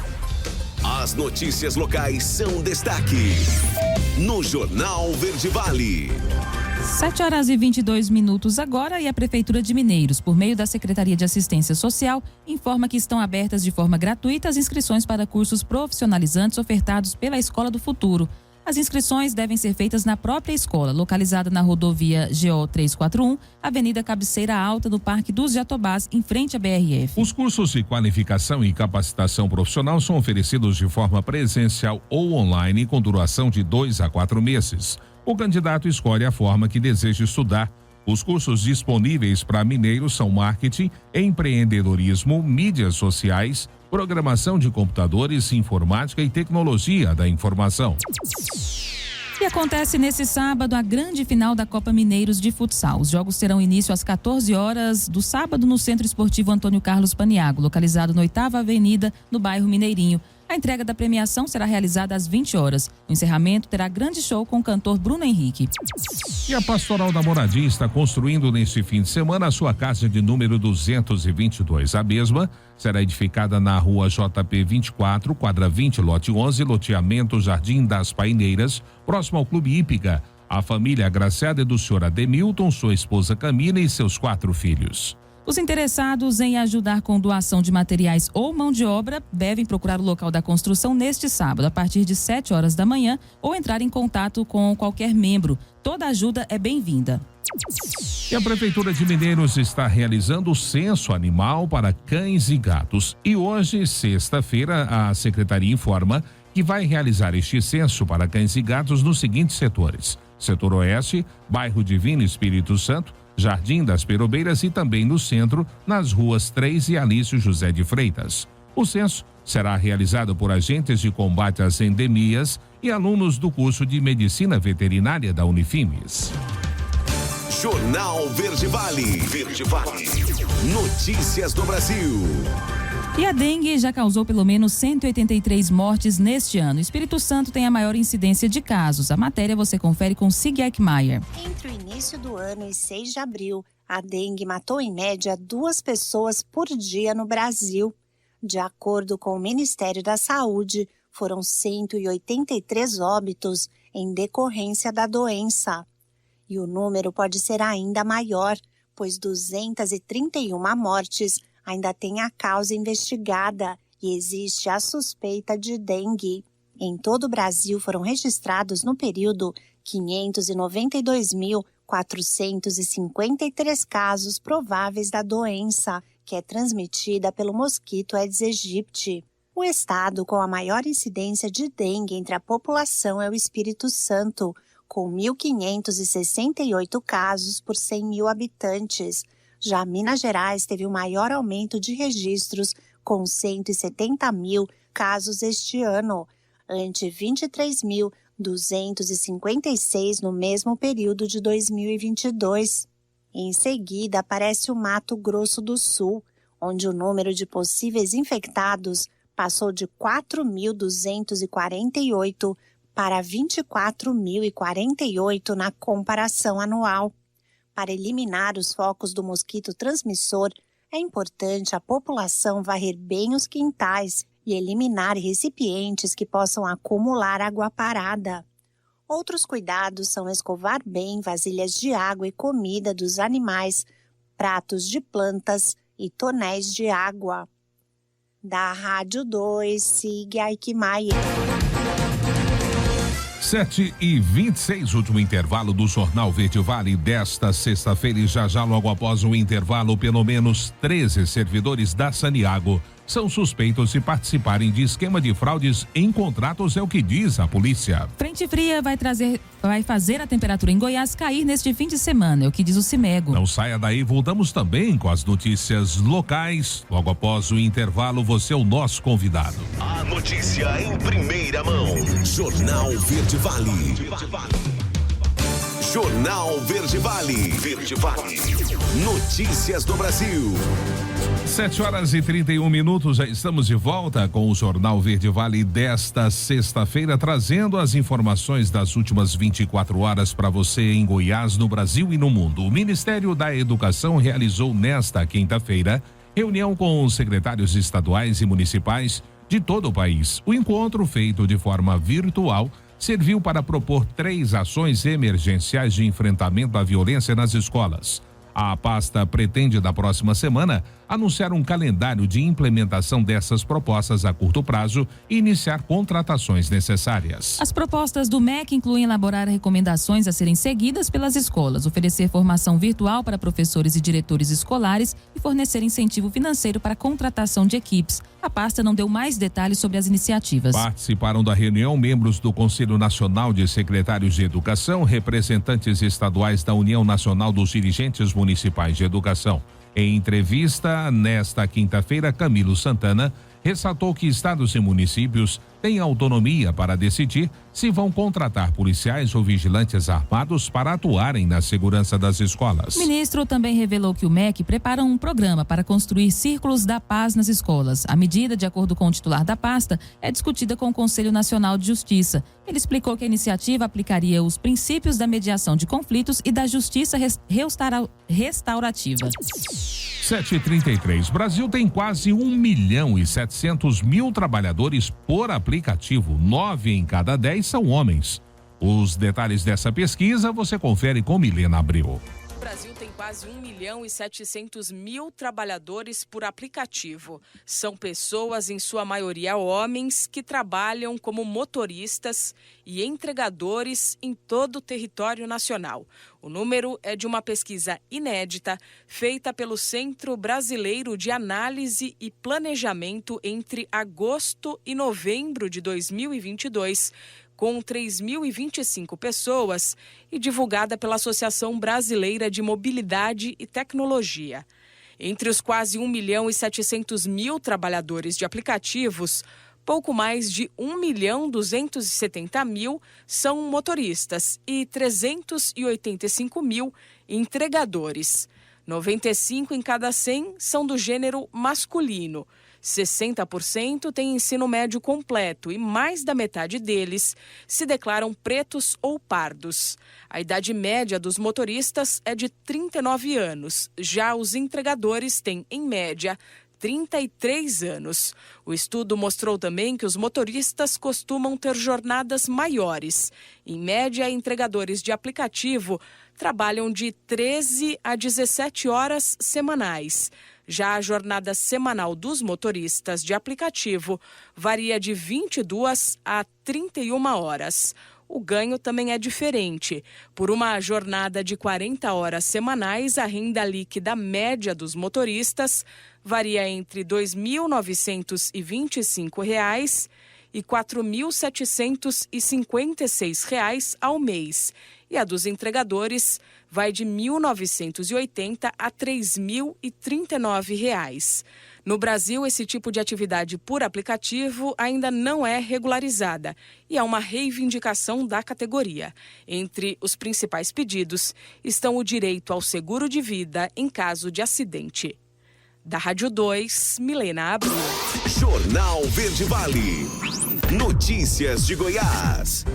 Speaker 7: As notícias locais são destaque no Jornal Verde Vale.
Speaker 3: 7h22 agora, e a Prefeitura de Mineiros, por meio da Secretaria de Assistência Social, informa que estão abertas de forma gratuita as inscrições para cursos profissionalizantes ofertados pela Escola do Futuro. As inscrições devem ser feitas na própria escola, localizada na rodovia GO 341, Avenida Cabeceira Alta, do Parque dos Jatobás, em frente à BRF.
Speaker 2: Os cursos de qualificação e capacitação profissional são oferecidos de forma presencial ou online, com duração de 2 a 4 meses. O candidato escolhe a forma que deseja estudar. Os cursos disponíveis para mineiros são marketing, empreendedorismo, mídias sociais, programação de computadores, informática e tecnologia da informação.
Speaker 3: E acontece nesse sábado a grande final da Copa Mineiros de Futsal. Os jogos terão início às 14 horas do sábado no Centro Esportivo Antônio Carlos Paniago, localizado na 8ª Avenida, no bairro Mineirinho. A entrega da premiação será realizada às 20 horas. O encerramento terá grande show com o cantor Bruno Henrique.
Speaker 2: E a Pastoral da Moradia está construindo neste fim de semana a sua casa de número 222. A mesma será edificada na rua JP 24, quadra 20, lote 11, loteamento Jardim das Paineiras, próximo ao Clube Hípica. A família agraciada é do senhor Ademilton, sua esposa Camila e seus 4 filhos.
Speaker 3: Os interessados em ajudar com doação de materiais ou mão de obra devem procurar o local da construção neste sábado, a partir de 7 horas da manhã, ou entrar em contato com qualquer membro. Toda ajuda é bem-vinda.
Speaker 2: E a Prefeitura de Mineiros está realizando o censo animal para cães e gatos. E hoje, sexta-feira, a Secretaria informa que vai realizar este censo para cães e gatos nos seguintes setores: Setor Oeste, Bairro Divino Espírito Santo, Jardim das Perobeiras e também no centro, nas ruas 3 e Alício José de Freitas. O censo será realizado por agentes de combate às endemias e alunos do curso de Medicina Veterinária da Unifimes.
Speaker 7: Jornal Verde Vale. Verde Vale. Notícias do Brasil.
Speaker 3: E a dengue já causou pelo menos 183 mortes neste ano. O Espírito Santo tem a maior incidência de casos. A matéria você confere com Sig Eichmeier.
Speaker 16: Entre o início do ano e 6 de abril, a dengue matou em média 2 pessoas por dia no Brasil. De acordo com o Ministério da Saúde, foram 183 óbitos em decorrência da doença. E o número pode ser ainda maior, pois 231 mortes ainda tem a causa investigada e existe a suspeita de dengue. Em todo o Brasil foram registrados no período 592.453 casos prováveis da doença, que é transmitida pelo mosquito Aedes aegypti. O estado com a maior incidência de dengue entre a população é o Espírito Santo, com 1.568 casos por 100 mil habitantes. Já Minas Gerais teve o maior aumento de registros, com 170 mil casos este ano, ante 23.256 no mesmo período de 2022. Em seguida, aparece o Mato Grosso do Sul, onde o número de possíveis infectados passou de 4.248 para 24.048 na comparação anual. Para eliminar os focos do mosquito transmissor, é importante a população varrer bem os quintais e eliminar recipientes que possam acumular água parada. Outros cuidados são escovar bem vasilhas de água e comida dos animais, pratos de plantas e tonéis de água. Da Rádio 2, Sig Eichmeier.
Speaker 2: 7h26, último intervalo do Jornal Verde Vale desta sexta-feira, e já logo após o intervalo, pelo menos 13 servidores da Saniago são suspeitos de participarem de esquema de fraudes em contratos, é o que diz a polícia.
Speaker 3: Frente fria vai fazer a temperatura em Goiás cair neste fim de semana, é o que diz o Cimego.
Speaker 2: Não saia daí, voltamos também com as notícias locais. Logo após o intervalo, você é o nosso convidado.
Speaker 7: A notícia em primeira mão. Jornal Verde Vale. Jornal Verde Vale. Verde Vale. Notícias do Brasil.
Speaker 2: 7h31, já estamos de volta com o Jornal Verde Vale desta sexta-feira, trazendo as informações das últimas 24 horas para você em Goiás, no Brasil e no mundo. O Ministério da Educação realizou nesta quinta-feira reunião com os secretários estaduais e municipais de todo o país. O encontro, feito de forma virtual, serviu para propor 3 ações emergenciais de enfrentamento à violência nas escolas. A pasta pretende, na próxima semana, anunciar um calendário de implementação dessas propostas a curto prazo e iniciar contratações necessárias.
Speaker 3: As propostas do MEC incluem elaborar recomendações a serem seguidas pelas escolas, oferecer formação virtual para professores e diretores escolares e fornecer incentivo financeiro para a contratação de equipes. A pasta não deu mais detalhes sobre as iniciativas.
Speaker 2: Participaram da reunião membros do Conselho Nacional de Secretários de Educação, representantes estaduais da União Nacional dos Dirigentes Municipais de Educação. Em entrevista nesta quinta-feira, Camilo Santana ressaltou que estados e municípios têm autonomia para decidir se vão contratar policiais ou vigilantes armados para atuarem na segurança das escolas.
Speaker 3: O ministro também revelou que o MEC prepara um programa para construir círculos da paz nas escolas. A medida, de acordo com o titular da pasta, é discutida com o Conselho Nacional de Justiça. Ele explicou que a iniciativa aplicaria os princípios da mediação de conflitos e da justiça restaurativa.
Speaker 2: 7h33. Brasil tem quase 1.700.000 trabalhadores por aplicativo. 9 em cada 10 são homens. Os detalhes dessa pesquisa você confere com Milena Abreu.
Speaker 17: Brasil tem quase 1.700.000 trabalhadores por aplicativo. São pessoas, em sua maioria homens, que trabalham como motoristas e entregadores em todo o território nacional. O número é de uma pesquisa inédita feita pelo Centro Brasileiro de Análise e Planejamento entre agosto e novembro de 2022, com 3.025 pessoas e divulgada pela Associação Brasileira de Mobilidade e Tecnologia. Entre os quase 1.700.000 trabalhadores de aplicativos, pouco mais de 1.270.000 são motoristas e 385.000 entregadores. 95 em cada 100 são do gênero masculino. 60% têm ensino médio completo e mais da metade deles se declaram pretos ou pardos. A idade média dos motoristas é de 39 anos. Já os entregadores têm, em média, 33 anos. O estudo mostrou também que os motoristas costumam ter jornadas maiores. Em média, entregadores de aplicativo trabalham de 13 a 17 horas semanais. Já a jornada semanal dos motoristas de aplicativo varia de 22 a 31 horas. O ganho também é diferente. Por uma jornada de 40 horas semanais, a renda líquida média dos motoristas varia entre R$ 2.925 e R$ 4.756 ao mês. E a dos entregadores vai de R$ 1.980 a R$ 3.039. No Brasil, esse tipo de atividade por aplicativo ainda não é regularizada e é uma reivindicação da categoria. Entre os principais pedidos estão o direito ao seguro de vida em caso de acidente. Da Rádio 2, Milena Abreu.
Speaker 7: Jornal Verde Vale. Notícias de Goiás.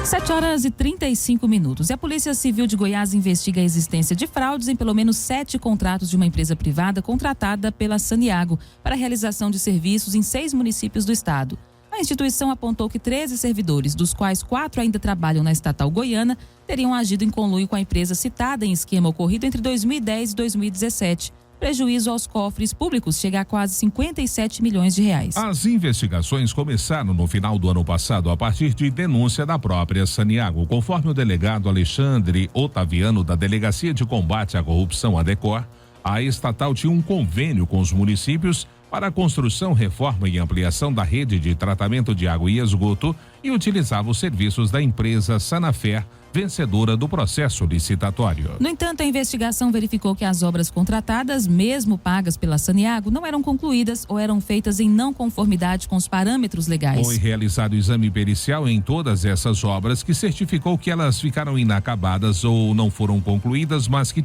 Speaker 3: 7h35. E a Polícia Civil de Goiás investiga a existência de fraudes em pelo menos 7 contratos de uma empresa privada contratada pela Saniago para a realização de serviços em 6 municípios do estado. A instituição apontou que 13 servidores, dos quais 4 ainda trabalham na estatal goiana, teriam agido em conluio com a empresa citada em esquema ocorrido entre 2010 e 2017. Prejuízo aos cofres públicos chega a quase 57 milhões de reais.
Speaker 2: As investigações começaram no final do ano passado a partir de denúncia da própria Saniago. Conforme o delegado Alexandre Otaviano da Delegacia de Combate à Corrupção, ADECOR, a estatal tinha um convênio com os municípios para a construção, reforma e ampliação da rede de tratamento de água e esgoto e utilizava os serviços da empresa Sanafer, vencedora do processo licitatório.
Speaker 3: No entanto, a investigação verificou que as obras contratadas, mesmo pagas pela Saniago, não eram concluídas ou eram feitas em não conformidade com os parâmetros legais.
Speaker 2: Foi realizado exame pericial em todas essas obras que certificou que elas ficaram inacabadas ou não foram concluídas, mas que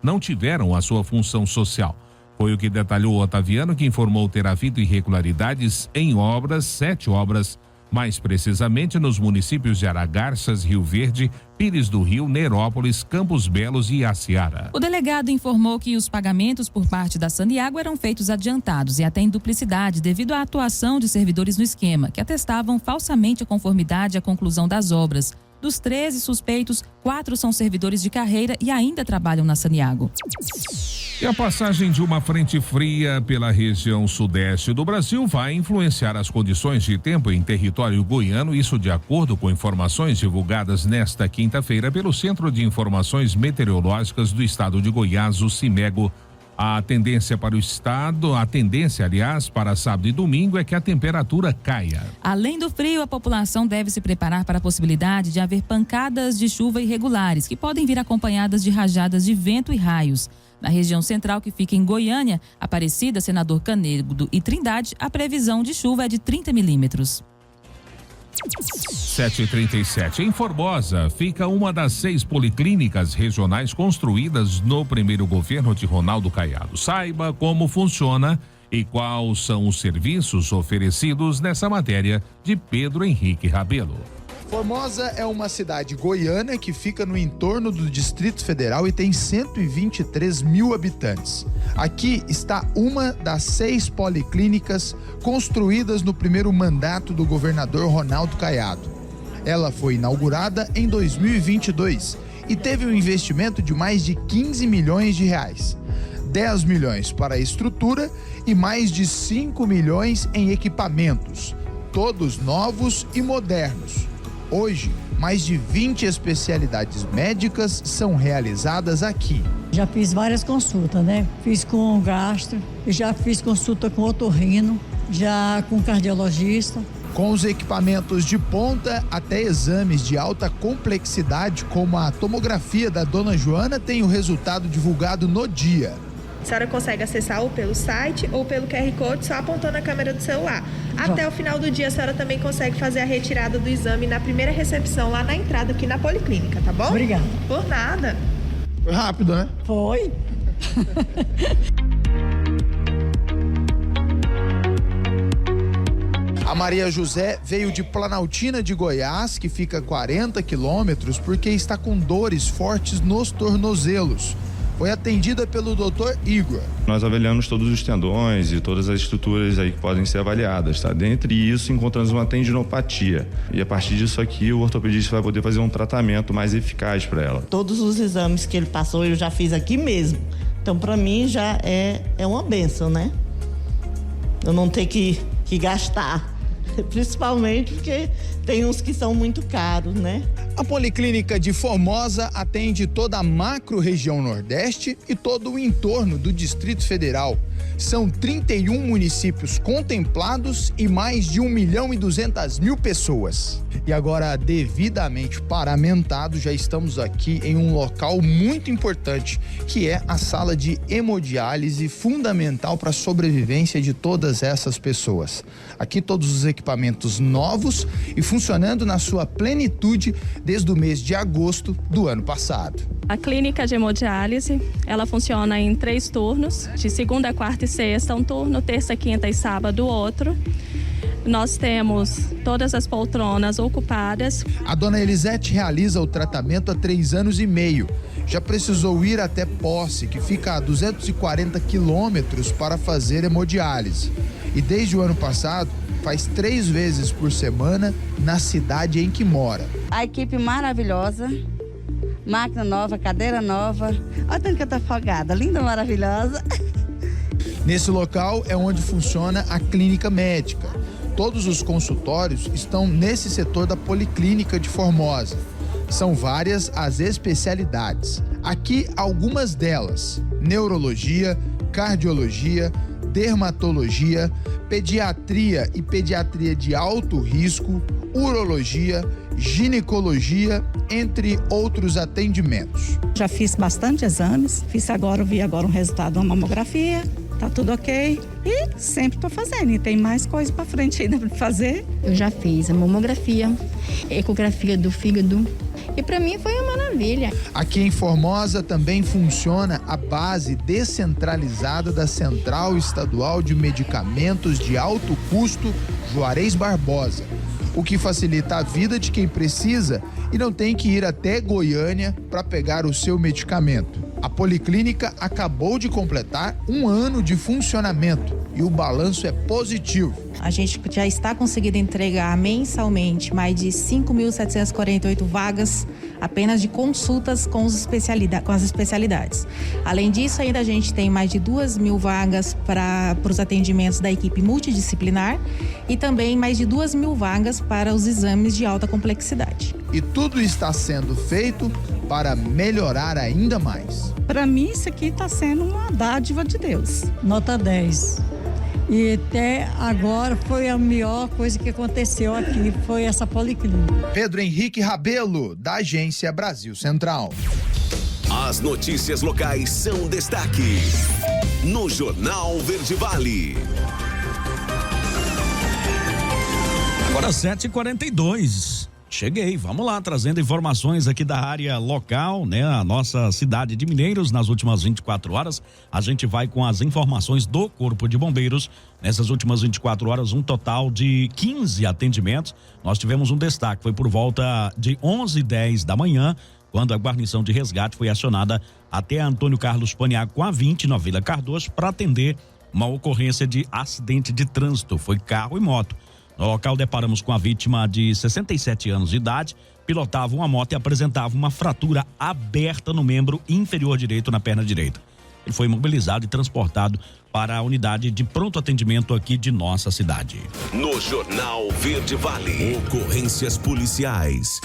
Speaker 2: não tiveram a sua função social. Foi o que detalhou Otaviano, que informou ter havido irregularidades em 7 obras, mais precisamente nos municípios de Aragarças, Rio Verde, Pires do Rio, Nerópolis, Campos Belos e Aciara.
Speaker 3: O delegado informou que os pagamentos por parte da Saniago eram feitos adiantados e até em duplicidade devido à atuação de servidores no esquema, que atestavam falsamente a conformidade à conclusão das obras. Dos 13 suspeitos, 4 são servidores de carreira e ainda trabalham na Saniago.
Speaker 2: E a passagem de uma frente fria pela região sudeste do Brasil vai influenciar as condições de tempo em território goiano, isso de acordo com informações divulgadas nesta quinta-feira pelo Centro de Informações Meteorológicas do Estado de Goiás, o CIMEGO. A tendência, para sábado e domingo é que a temperatura caia.
Speaker 3: Além do frio, a população deve se preparar para a possibilidade de haver pancadas de chuva irregulares, que podem vir acompanhadas de rajadas de vento e raios. Na região central, que fica em Goiânia, Aparecida, Senador Canedo e Trindade, a previsão de chuva é de 30 milímetros.
Speaker 2: 7h37. Em Formosa, fica uma das 6 policlínicas regionais construídas no primeiro governo de Ronaldo Caiado. Saiba como funciona e quais são os serviços oferecidos nessa matéria de Pedro Henrique Rabelo.
Speaker 18: Formosa é uma cidade goiana que fica no entorno do Distrito Federal e tem 123 mil habitantes. Aqui está uma das 6 policlínicas construídas no primeiro mandato do governador Ronaldo Caiado. Ela foi inaugurada em 2022 e teve um investimento de mais de 15 milhões de reais. 10 milhões para a estrutura e mais de 5 milhões em equipamentos, todos novos e modernos. Hoje, mais de 20 especialidades médicas são realizadas aqui.
Speaker 19: Já fiz várias consultas, né? Fiz com gastro, já fiz consulta com otorrino, já com cardiologista.
Speaker 18: Com os equipamentos de ponta, até exames de alta complexidade, como a tomografia da dona Joana, tem o resultado divulgado no dia.
Speaker 20: A senhora consegue acessar ou pelo site ou pelo QR Code, só apontando a câmera do celular. Até o final do dia, a senhora também consegue fazer a retirada do exame na primeira recepção, lá na entrada aqui na Policlínica, tá bom?
Speaker 19: Obrigada.
Speaker 20: Por nada.
Speaker 18: Foi rápido, né?
Speaker 19: Foi.
Speaker 18: A Maria José veio de Planaltina de Goiás, que fica a 40 quilômetros, porque está com dores fortes nos tornozelos. Foi atendida pelo Dr. Igor.
Speaker 21: Nós avaliamos todos os tendões e todas as estruturas aí que podem ser avaliadas, tá? Dentre isso, encontramos uma tendinopatia. E a partir disso aqui, o ortopedista vai poder fazer um tratamento mais eficaz para ela.
Speaker 22: Todos os exames que ele passou, eu já fiz aqui mesmo. Então, para mim, já é uma bênção, né? Eu não ter que gastar. Principalmente porque tem uns que são muito caros, né?
Speaker 18: A Policlínica de Formosa atende toda a macro-região Nordeste e todo o entorno do Distrito Federal. São 31 municípios contemplados e mais de 1.200.000 pessoas. E agora, devidamente paramentado, já estamos aqui em um local muito importante, que é a sala de hemodiálise, fundamental para a sobrevivência de todas essas pessoas. Aqui todos os equipamentos novos e funcionando na sua plenitude desde o mês de agosto do ano passado.
Speaker 23: A clínica de hemodiálise, ela funciona em 3 turnos, de segunda, quarta e sexta um turno, terça, quinta e sábado outro. Nós temos todas as poltronas ocupadas.
Speaker 18: A dona Elisete realiza o tratamento há 3 anos e meio. Já precisou ir até Posse, que fica a 240 quilômetros, para fazer hemodiálise. E desde o ano passado, faz 3 vezes por semana na cidade em que mora.
Speaker 24: A equipe maravilhosa, máquina nova, cadeira nova. Olha o tanto que eu tô afogada, linda, maravilhosa.
Speaker 18: Nesse local é onde funciona a clínica médica. Todos os consultórios estão nesse setor da Policlínica de Formosa. São várias as especialidades. Aqui, algumas delas: neurologia, cardiologia, dermatologia, pediatria e pediatria de alto risco, urologia, ginecologia, entre outros atendimentos.
Speaker 19: Já fiz bastante exames, vi agora um resultado da mamografia, tá tudo ok. E sempre tô fazendo, e tem mais coisa pra frente ainda pra fazer.
Speaker 25: Eu já fiz a mamografia, ecografia do fígado, e para mim foi uma maravilha.
Speaker 18: Aqui em Formosa também funciona a base descentralizada da Central Estadual de Medicamentos de Alto Custo Juarez Barbosa, o que facilita a vida de quem precisa e não tem que ir até Goiânia para pegar o seu medicamento. A Policlínica acabou de completar 1 ano de funcionamento e o balanço é positivo.
Speaker 26: A gente já está conseguindo entregar mensalmente mais de 5.748 vagas apenas de consultas com as especialidades. Além disso, ainda a gente tem mais de 2.000 vagas para os atendimentos da equipe multidisciplinar e também mais de 2.000 vagas para os exames de alta complexidade.
Speaker 18: E tudo está sendo feito para melhorar ainda mais.
Speaker 19: Para mim, isso aqui está sendo uma dádiva de Deus. Nota 10. E até agora foi a melhor coisa que aconteceu aqui, foi essa policlínica.
Speaker 18: Pedro Henrique Rabelo, da Agência Brasil Central.
Speaker 7: As notícias locais são destaque no Jornal Verde Vale.
Speaker 27: Agora 7h42. Cheguei, vamos lá, trazendo informações aqui da área local, né? A nossa cidade de Mineiros, nas últimas 24 horas, a gente vai com as informações do Corpo de Bombeiros. Nessas últimas 24 horas, um total de 15 atendimentos. Nós tivemos um destaque, foi por volta de 11h10 da manhã, quando a guarnição de resgate foi acionada até Antônio Carlos Paniago com a 20, na Vila Cardoso, para atender uma ocorrência de acidente de trânsito, foi carro e moto. No local, deparamos com a vítima de 67 anos de idade, pilotava uma moto e apresentava uma fratura aberta no membro inferior direito, na perna direita. Ele foi imobilizado e transportado para a unidade de pronto atendimento aqui de nossa cidade.
Speaker 7: No Jornal Verde Vale, ocorrências policiais.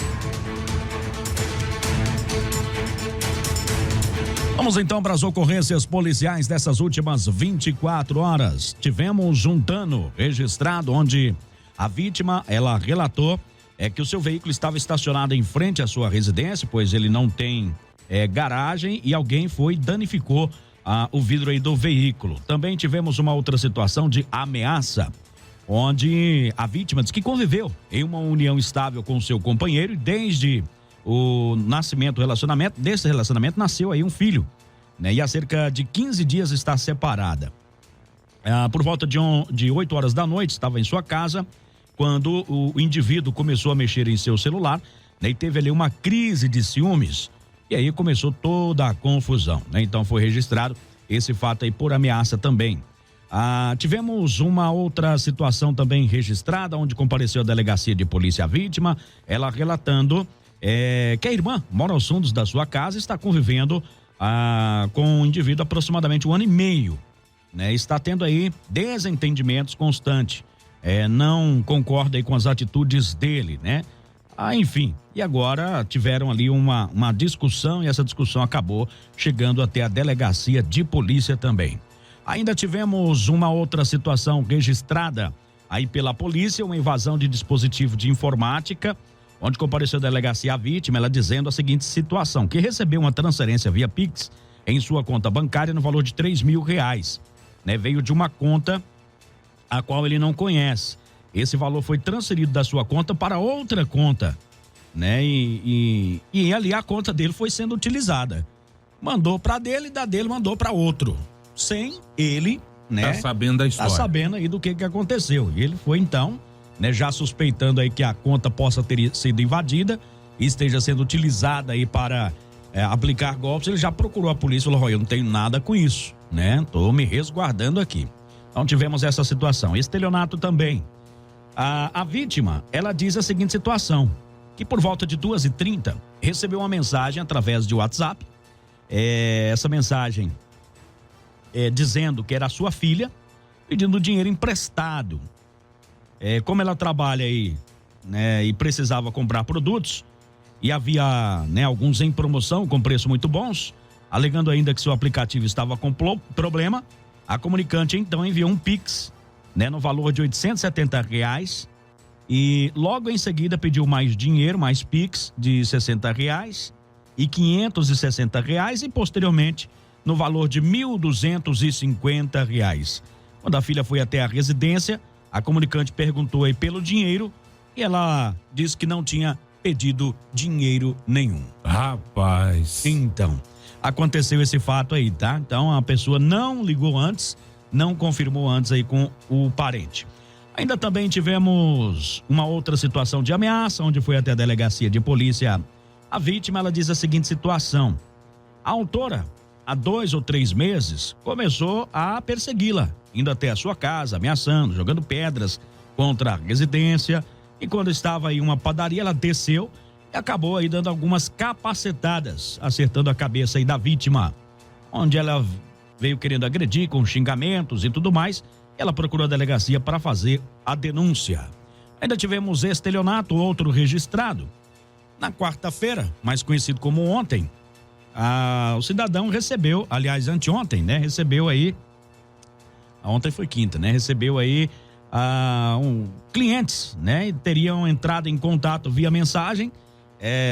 Speaker 27: Vamos então para as ocorrências policiais dessas últimas 24 horas. Tivemos um dano registrado onde a vítima, ela relatou que o seu veículo estava estacionado em frente à sua residência, pois ele não tem garagem, e alguém foi e danificou o vidro aí do veículo. Também tivemos uma outra situação de ameaça, onde a vítima diz que conviveu em uma união estável com o seu companheiro e desde o nascimento do relacionamento, desse relacionamento nasceu aí um filho, né? E há cerca de 15 dias está separada. Por volta de 8 horas da noite, estava em sua casa, quando o indivíduo começou a mexer em seu celular, né? E teve ali uma crise de ciúmes. E aí começou toda a confusão, né? Então foi registrado esse fato aí por ameaça também. Tivemos uma outra situação também registrada, onde compareceu a delegacia de polícia a vítima, ela relatando que a irmã mora aos fundos da sua casa e está convivendo com um indivíduo há aproximadamente 1 ano e meio, né? Está tendo aí desentendimentos constantes, não concorda aí com as atitudes dele, né? Enfim, e agora tiveram ali uma discussão e essa discussão acabou chegando até a delegacia de polícia também. Ainda tivemos uma outra situação registrada aí pela polícia, uma invasão de dispositivo de informática, onde compareceu a delegacia a vítima, ela dizendo a seguinte situação, que recebeu uma transferência via Pix em sua conta bancária no valor de R$3.000, né? Veio de uma conta a qual ele não conhece. Esse valor foi transferido da sua conta para outra conta, né? E ali a conta dele foi sendo utilizada. Mandou para dele, da dele mandou para outro. Sem ele, né?
Speaker 2: Tá sabendo da história.
Speaker 27: Tá sabendo aí do que aconteceu. E ele foi então, né? Já suspeitando aí que a conta possa ter sido invadida e esteja sendo utilizada aí para aplicar golpes. Ele já procurou a polícia e falou: eu não tenho nada com isso, né? Tô me resguardando aqui. Então tivemos essa situação. Estelionato também. A vítima, ela diz a seguinte situação, que por volta de 2h30 recebeu uma mensagem através de WhatsApp, essa mensagem dizendo que era a sua filha, pedindo dinheiro emprestado. Como ela trabalha aí, né, e precisava comprar produtos, e havia, né, alguns em promoção com preços muito bons, alegando ainda que seu aplicativo estava com problema, a comunicante então enviou um Pix, né, no valor de R$870, e logo em seguida pediu mais dinheiro, mais Pix de R$60 e R$560, e posteriormente no valor de R$1.250. Quando a filha foi até a residência, a comunicante perguntou aí pelo dinheiro e ela disse que não tinha pedido dinheiro nenhum.
Speaker 2: Rapaz.
Speaker 27: Então, aconteceu esse fato aí, tá? Então a pessoa não ligou antes, não confirmou antes aí com o parente. Ainda também tivemos uma outra situação de ameaça, onde foi até a delegacia de polícia. A vítima, ela diz a seguinte situação: a autora, há 2 ou 3 meses, começou a persegui-la, indo até a sua casa, ameaçando, jogando pedras contra a residência, e quando estava em uma padaria, ela desceu e acabou aí dando algumas capacetadas, acertando a cabeça aí da vítima, onde ela veio querendo agredir com xingamentos e tudo mais. Ela procurou a delegacia para fazer a denúncia. Ainda tivemos estelionato, outro registrado. Na quarta-feira, mais conhecido como ontem, o cidadão recebeu, aliás, anteontem, né? Recebeu aí, ontem foi quinta, né? Recebeu aí clientes, né? Teriam entrado em contato via mensagem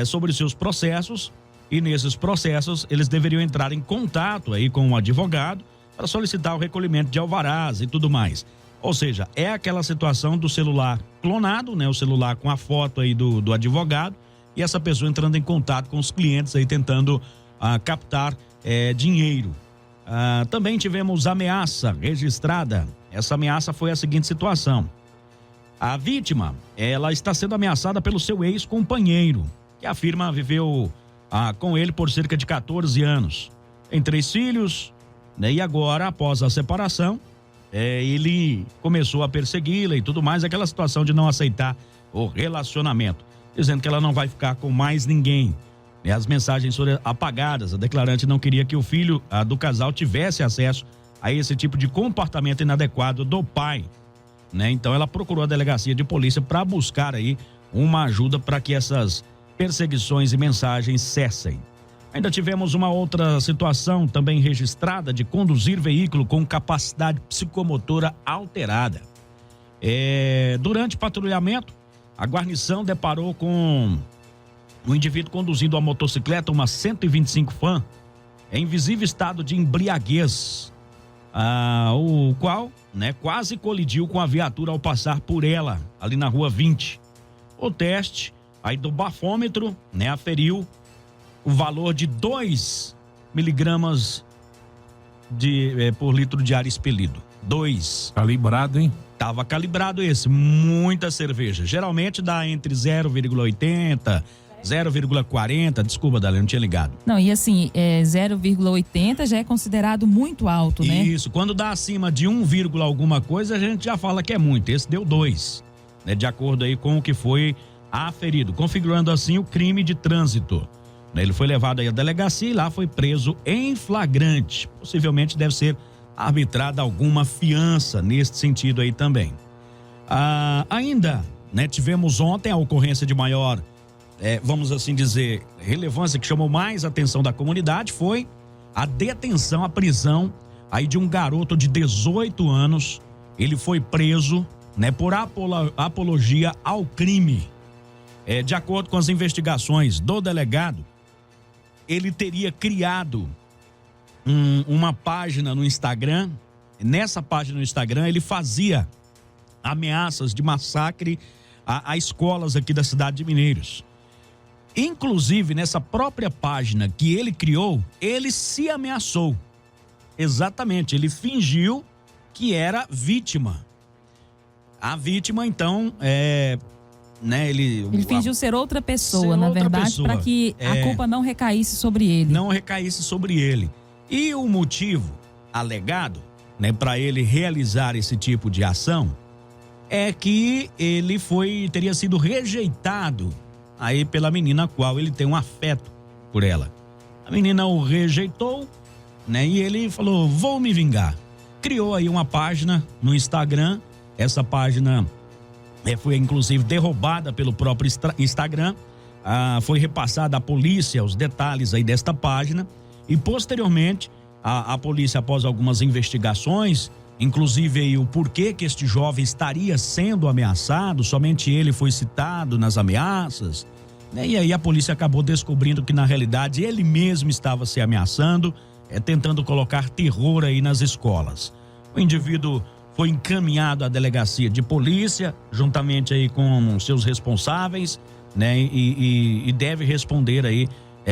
Speaker 27: sobre os seus processos, e nesses processos eles deveriam entrar em contato aí com um advogado para solicitar o recolhimento de alvarás e tudo mais. Ou seja, é aquela situação do celular clonado, né? O celular com a foto aí do advogado, e essa pessoa entrando em contato com os clientes aí tentando captar dinheiro. Também tivemos ameaça registrada. Essa ameaça foi a seguinte situação: a vítima, ela está sendo ameaçada pelo seu ex-companheiro, que afirma viveu com ele por cerca de 14 anos. Tem 3 filhos, né? E agora, após a separação, ele começou a persegui-la e tudo mais, aquela situação de não aceitar o relacionamento. dizendo que ela não vai ficar com mais ninguém. As mensagens foram apagadas. A declarante não queria que o filho do casal tivesse acesso a esse tipo de comportamento inadequado do pai, né? Então ela procurou a delegacia de polícia para buscar aí uma ajuda para que essas perseguições e mensagens cessem. Ainda tivemos uma outra situação também registrada de conduzir veículo com capacidade psicomotora alterada. Durante patrulhamento, a guarnição deparou com um indivíduo conduzindo a motocicleta, uma 125 Fan, em visível estado de embriaguez, o qual, né, quase colidiu com a viatura ao passar por ela, ali na rua 20. O teste aí do bafômetro, né, aferiu o valor de 2 miligramas por litro de ar expelido. 2.
Speaker 2: Calibrado, hein?
Speaker 27: Tava calibrado esse, muita cerveja. Geralmente dá entre 0,80, 0,40, desculpa, Dali, não tinha ligado.
Speaker 3: Não, e assim, 0,80 já é considerado muito alto, né?
Speaker 27: Isso, quando dá acima de 1, alguma coisa, a gente já fala que é muito. Esse deu 2, né, de acordo aí com o que foi aferido, configurando assim o crime de trânsito. Ele foi levado aí à delegacia e lá foi preso em flagrante. Possivelmente deve ser arbitrada alguma fiança nesse sentido aí também. Ainda, né, tivemos ontem a ocorrência de maior, vamos assim dizer, relevância, que chamou mais a atenção da comunidade, foi a detenção, a prisão aí de um garoto de 18 anos. Ele foi preso, né, por apologia ao crime. De acordo com as investigações do delegado, ele teria criado uma página no Instagram. Nessa página no Instagram ele fazia ameaças de massacre a escolas aqui da cidade de Mineiros. Inclusive, nessa própria página que ele criou, ele se ameaçou. Exatamente, ele fingiu que era vítima. A vítima, então, né, ele
Speaker 3: fingiu ser outra pessoa, na verdade, para que a culpa não recaísse sobre ele.
Speaker 27: Não recaísse sobre ele. E o motivo alegado, né, para ele realizar esse tipo de ação é que ele teria sido rejeitado aí pela menina, a qual ele tem um afeto por ela. A menina o rejeitou, né, e ele falou: vou me vingar. Criou aí uma página no Instagram. Essa página foi inclusive derrubada pelo próprio Instagram. Foi repassada à polícia os detalhes aí desta página e posteriormente a polícia, após algumas investigações, inclusive aí o porquê que este jovem estaria sendo ameaçado, somente ele foi citado nas ameaças, né? E aí a polícia acabou descobrindo que na realidade ele mesmo estava se ameaçando, tentando colocar terror aí nas escolas. O indivíduo foi encaminhado à delegacia de polícia, juntamente aí com seus responsáveis, né? E deve responder aí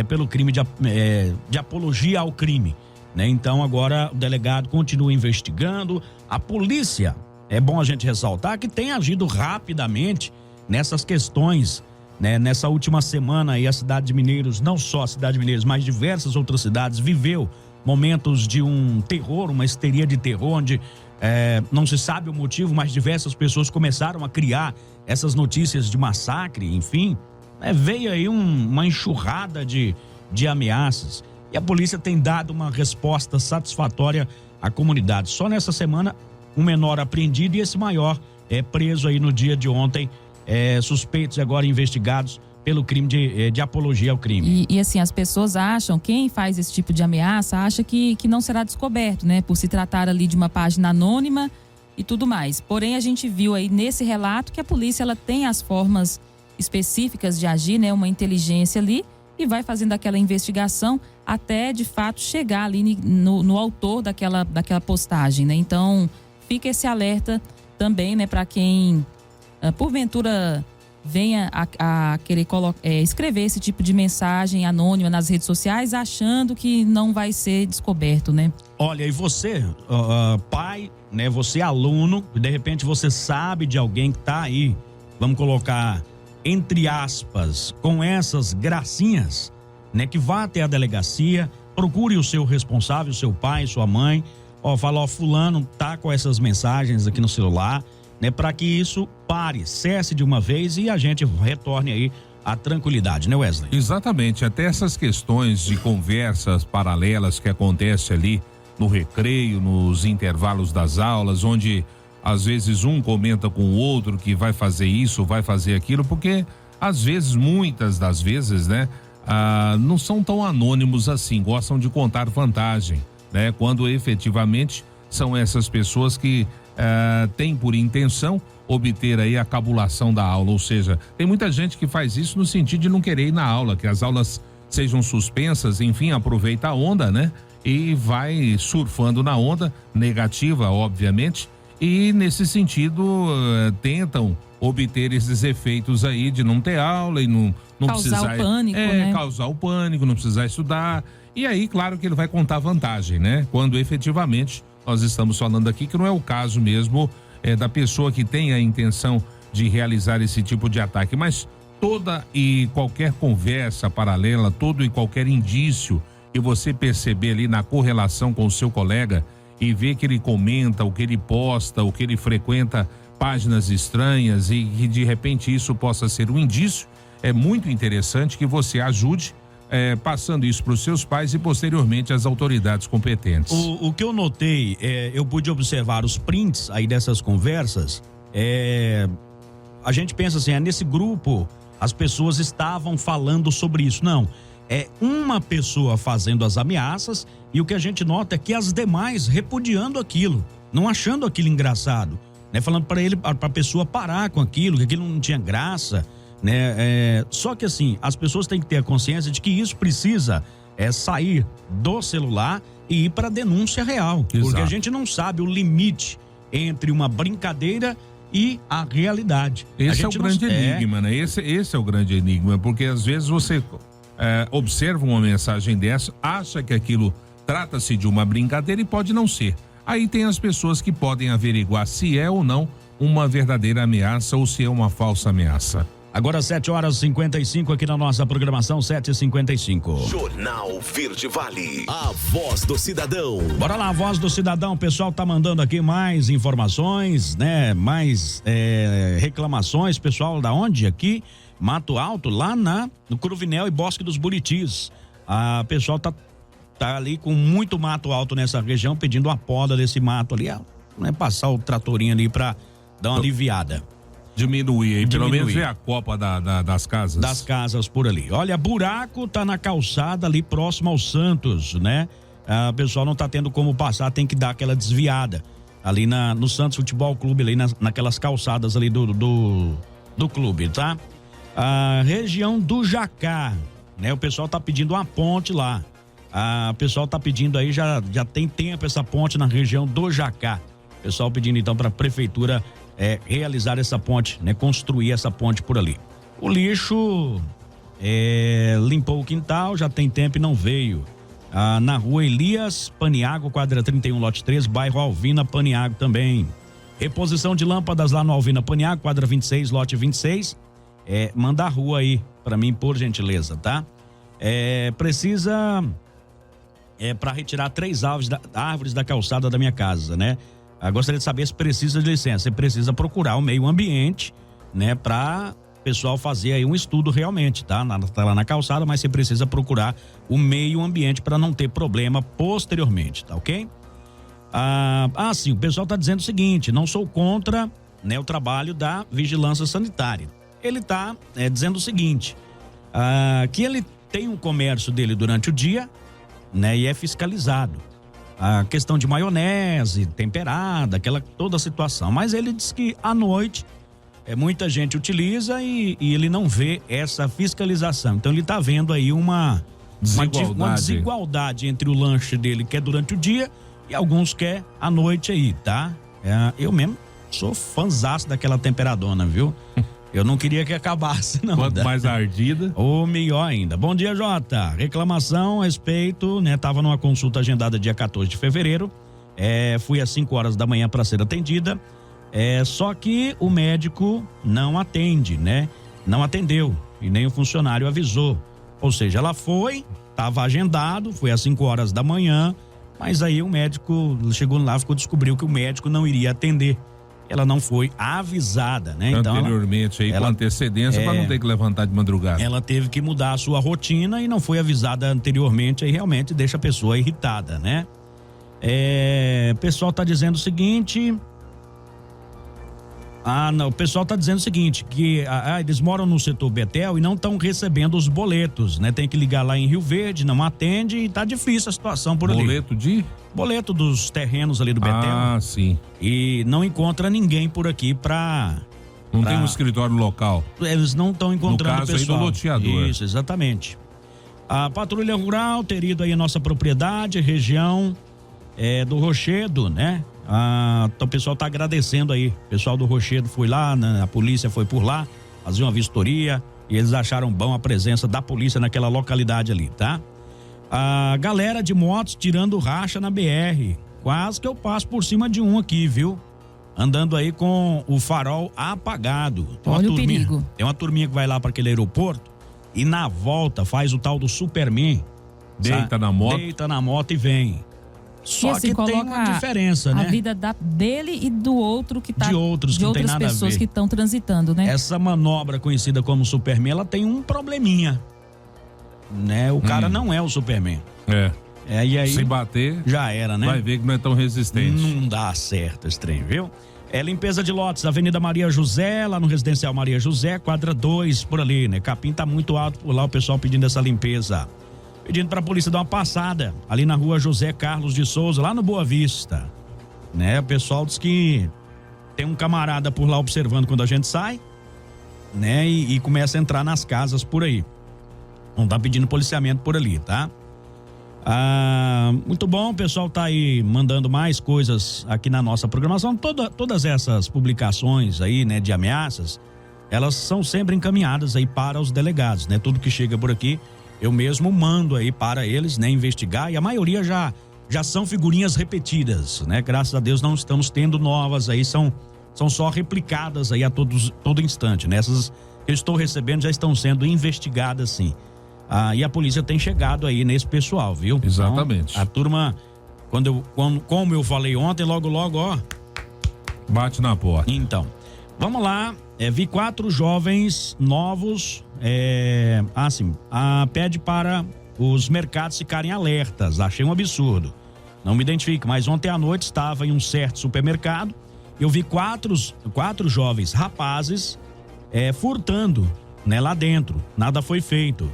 Speaker 27: pelo crime de apologia ao crime, né? Então agora o delegado continua investigando. A polícia, é bom a gente ressaltar que tem agido rapidamente nessas questões, né? Nessa última semana aí a cidade de Mineiros, não só a cidade de Mineiros, mas diversas outras cidades viveu momentos de um terror, uma histeria de terror, onde não se sabe o motivo, mas diversas pessoas começaram a criar essas notícias de massacre, enfim, veio aí uma enxurrada de ameaças e a polícia tem dado uma resposta satisfatória à comunidade. Só nessa semana, um menor apreendido e esse maior preso aí no dia de ontem, suspeitos agora investigados pelo crime de apologia ao crime.
Speaker 3: E assim, as pessoas acham, quem faz esse tipo de ameaça, acha que não será descoberto, né? Por se tratar ali de uma página anônima e tudo mais. Porém, a gente viu aí nesse relato que a polícia, ela tem as formas específicas de agir, né? Uma inteligência ali, e vai fazendo aquela investigação até, de fato, chegar ali no autor daquela postagem, né? Então, fica esse alerta também, né? Para quem, porventura, venha a querer escrever esse tipo de mensagem anônima nas redes sociais, achando que não vai ser descoberto, né?
Speaker 27: Olha, e você, pai, né? Você aluno, de repente você sabe de alguém que tá aí, vamos colocar entre aspas, com essas gracinhas, né? Que vá até a delegacia, procure o seu responsável, seu pai, sua mãe, fala, fulano tá com essas mensagens aqui no celular, né, para que isso pare, cesse de uma vez e a gente retorne aí a tranquilidade, né, Wesley?
Speaker 2: Exatamente, até essas questões de conversas paralelas que acontecem ali no recreio, nos intervalos das aulas, onde às vezes um comenta com o outro que vai fazer isso, vai fazer aquilo, porque às vezes, muitas das vezes, né, não são tão anônimos assim, gostam de contar vantagem, né, quando efetivamente são essas pessoas que têm por intenção obter aí a cabulação da aula, ou seja, tem muita gente que faz isso no sentido de não querer ir na aula, que as aulas sejam suspensas, enfim, aproveita a onda, né? E vai surfando na onda negativa, obviamente, e nesse sentido tentam obter esses efeitos aí de não ter aula e não
Speaker 3: causar
Speaker 2: precisar...
Speaker 3: o pânico, né?
Speaker 2: Causar o pânico, não precisar estudar, e aí, claro que ele vai contar vantagem, né? Quando efetivamente nós estamos falando aqui que não é o caso mesmo da pessoa que tem a intenção de realizar esse tipo de ataque, mas toda e qualquer conversa paralela, todo e qualquer indício que você perceber ali na correlação com o seu colega e ver que ele comenta, o que ele posta, o que ele frequenta páginas estranhas e que de repente isso possa ser um indício, é muito interessante que você ajude passando isso para os seus pais e posteriormente às autoridades competentes.
Speaker 27: O que eu notei, eu pude observar os prints aí dessas conversas, a gente pensa assim, nesse grupo as pessoas estavam falando sobre isso. Não, é uma pessoa fazendo as ameaças e o que a gente nota é que as demais repudiando aquilo, não achando aquilo engraçado, né? Falando para a pessoa parar com aquilo, que aquilo não tinha graça, né? Só que assim, as pessoas têm que ter a consciência de que isso precisa sair do celular e ir para denúncia real. Exato. Porque a gente não sabe o limite entre uma brincadeira e a realidade.
Speaker 2: Esse é o grande enigma, né? Esse é o grande enigma, porque às vezes você observa uma mensagem dessa, acha que aquilo trata-se de uma brincadeira e pode não ser. Aí tem as pessoas que podem averiguar se é ou não uma verdadeira ameaça ou se é uma falsa ameaça.
Speaker 27: Agora 7h55 aqui na nossa programação, 7h55.
Speaker 7: Jornal Verde Vale, a voz do cidadão.
Speaker 27: Bora lá, a voz do cidadão. O pessoal tá mandando aqui mais informações, né? Mais reclamações. Pessoal da onde? Aqui, Mato Alto, lá no Cruvinel e Bosque dos Buritis. A pessoal tá ali com muito mato alto nessa região, pedindo a poda desse mato ali, né? Passar o tratorinho ali pra dar uma aliviada.
Speaker 2: Diminuir aí, pelo menos ver a copa das casas.
Speaker 27: Das casas por ali. Olha, buraco tá na calçada ali próximo ao Santos, né? O pessoal não tá tendo como passar, tem que dar aquela desviada. Ali no Santos Futebol Clube, ali naquelas calçadas ali do clube, tá? A região do Jacá, né? O pessoal tá pedindo uma ponte lá. O pessoal tá pedindo aí, já tem tempo essa ponte na região do Jacá. O pessoal pedindo então pra prefeitura realizar essa ponte, né? Construir essa ponte por ali. O lixo limpou o quintal, já tem tempo e não veio. Na rua Elias Paniago, quadra 31, lote 3, bairro Alvina Paniago também. Reposição de lâmpadas lá no Alvina Paniago, quadra 26, lote 26. Manda a rua aí pra mim, por gentileza, tá? Precisa para retirar 3 árvores da calçada da minha casa, né? Gostaria de saber se precisa de licença. Você precisa procurar o meio ambiente, né? Para pessoal fazer aí um estudo realmente, tá? Tá lá na calçada, mas você precisa procurar o meio ambiente para não ter problema posteriormente, tá ok? Sim, o pessoal tá dizendo o seguinte: não sou contra, né, o trabalho da vigilância sanitária. Ele tá dizendo o seguinte, que ele tem um comércio dele durante o dia, né? E é fiscalizado. A questão de maionese, temperada, toda a situação. Mas ele diz que à noite muita gente utiliza e ele não vê essa fiscalização. Então ele está vendo aí uma desigualdade entre o lanche dele que é durante o dia e alguns que é à noite aí, tá? Eu mesmo sou fãzaço daquela temperadona, viu? Eu não queria que acabasse, não.
Speaker 2: Quanto mais ardida.
Speaker 27: Ou melhor ainda. Bom dia, Jota. Reclamação a respeito, né? Tava numa consulta agendada dia 14 de fevereiro. Fui às 5 horas da manhã para ser atendida. Só que o médico não atende, né? Não atendeu. E nem o funcionário avisou. Ou seja, ela tava agendado, foi às 5 horas da manhã. Mas aí o médico chegou lá, descobriu que o médico não iria atender. ela não foi avisada, né? Então
Speaker 2: anteriormente aí, com antecedência, para não ter que levantar de madrugada.
Speaker 27: Ela teve que mudar a sua rotina e não foi avisada anteriormente, aí realmente deixa a pessoa irritada, né? O pessoal tá dizendo o seguinte... o pessoal tá dizendo o seguinte, que eles moram no setor Betel e não estão recebendo os boletos, né? Tem que ligar lá em Rio Verde, não atende e tá difícil a situação por ali.
Speaker 2: Boleto de?
Speaker 27: Boleto dos terrenos ali do Betel.
Speaker 2: Ah, sim.
Speaker 27: E não encontra ninguém por aqui
Speaker 2: Não tem um escritório local.
Speaker 27: Eles não estão encontrando
Speaker 2: no caso
Speaker 27: pessoal.
Speaker 2: Aí do loteador.
Speaker 27: Isso, exatamente. A patrulha rural ter ido aí à nossa propriedade, região do Rochedo, né? Então o pessoal tá agradecendo aí. O pessoal do Rochedo foi lá, a polícia foi por lá, fazer uma vistoria e eles acharam bom a presença da polícia naquela localidade ali, tá? A galera de motos tirando racha na BR. Quase que eu passo por cima de um aqui, viu? Andando aí com o farol apagado.
Speaker 3: Olha o perigo.
Speaker 27: Tem uma turminha que vai lá para aquele aeroporto e na volta faz o tal do Superman.
Speaker 2: Deita na moto.
Speaker 27: Deita na moto e vem. Só
Speaker 3: e assim,
Speaker 27: que tem uma diferença, né?
Speaker 3: A vida dele e do outro que tá...
Speaker 27: De outros que não tem nada a ver.
Speaker 3: De outras pessoas que estão transitando, né?
Speaker 27: Essa manobra conhecida como Superman, ela tem um probleminha, né? O cara não é o Superman. E aí,
Speaker 2: se bater,
Speaker 27: já era, né?
Speaker 2: Vai ver que não é tão resistente.
Speaker 27: Não dá certo esse trem, viu? Limpeza de lotes, Avenida Maria José, lá no Residencial Maria José, quadra 2, por ali, né? Capim tá muito alto por lá, o pessoal pedindo essa limpeza. Pedindo pra polícia dar uma passada ali na rua José Carlos de Souza, lá no Boa Vista, né? O pessoal diz que tem um camarada por lá observando quando a gente sai, né? E começa a entrar nas casas por aí. Não tá pedindo policiamento por ali, tá? Muito bom, o pessoal tá aí mandando mais coisas aqui na nossa programação. Todas essas publicações aí, né, de ameaças, elas são sempre encaminhadas aí para os delegados, né? Tudo que chega por aqui, eu mesmo mando aí para eles, né, investigar, e a maioria já são figurinhas repetidas, né? Graças a Deus não estamos tendo novas aí, são só replicadas aí a todo instante, né? Essas que eu estou recebendo já estão sendo investigadas, sim. E a polícia tem chegado aí nesse pessoal, viu?
Speaker 2: Exatamente.
Speaker 27: Então, a turma, como eu falei ontem, logo, ó,
Speaker 2: bate na porta.
Speaker 27: Então, vamos lá. Vi 4 jovens novos, pede para os mercados ficarem alertas. Achei um absurdo. Não me identifico, mas ontem à noite estava em um certo supermercado. Eu vi quatro jovens rapazes furtando, né, lá dentro. Nada foi feito,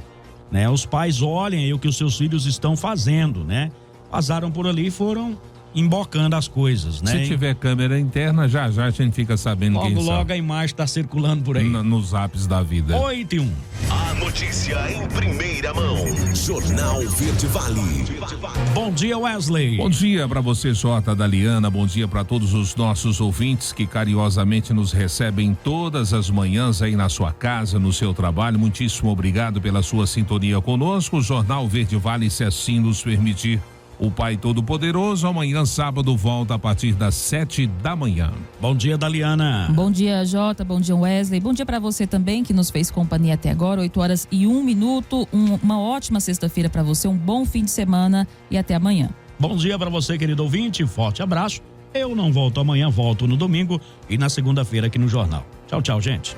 Speaker 27: né? Os pais olhem aí o que os seus filhos estão fazendo, né? Passaram por ali e foram embocando as coisas, né?
Speaker 2: Se tiver câmera interna, já a gente fica sabendo quem são.
Speaker 27: Logo a imagem tá circulando por aí.
Speaker 2: Nos apps da vida.
Speaker 27: 8:01.
Speaker 7: A notícia em primeira mão. Jornal Verde Vale.
Speaker 27: Bom dia, Wesley.
Speaker 2: Bom dia para você, Jota Daliana. Bom dia para todos os nossos ouvintes que carinhosamente nos recebem todas as manhãs aí na sua casa, no seu trabalho. Muitíssimo obrigado pela sua sintonia conosco. O Jornal Verde Vale, se assim nos permitir. O Pai Todo-Poderoso, amanhã, sábado, volta a partir das 7 da manhã.
Speaker 27: Bom dia, Daliana.
Speaker 3: Bom dia, Jota. Bom dia, Wesley. Bom dia para você também, que nos fez companhia até agora. 8h01. Uma ótima sexta-feira para você, um bom fim de semana e até amanhã.
Speaker 27: Bom dia para você, querido ouvinte. Forte abraço. Eu não volto amanhã, volto no domingo e na segunda-feira aqui no Jornal. Tchau, gente.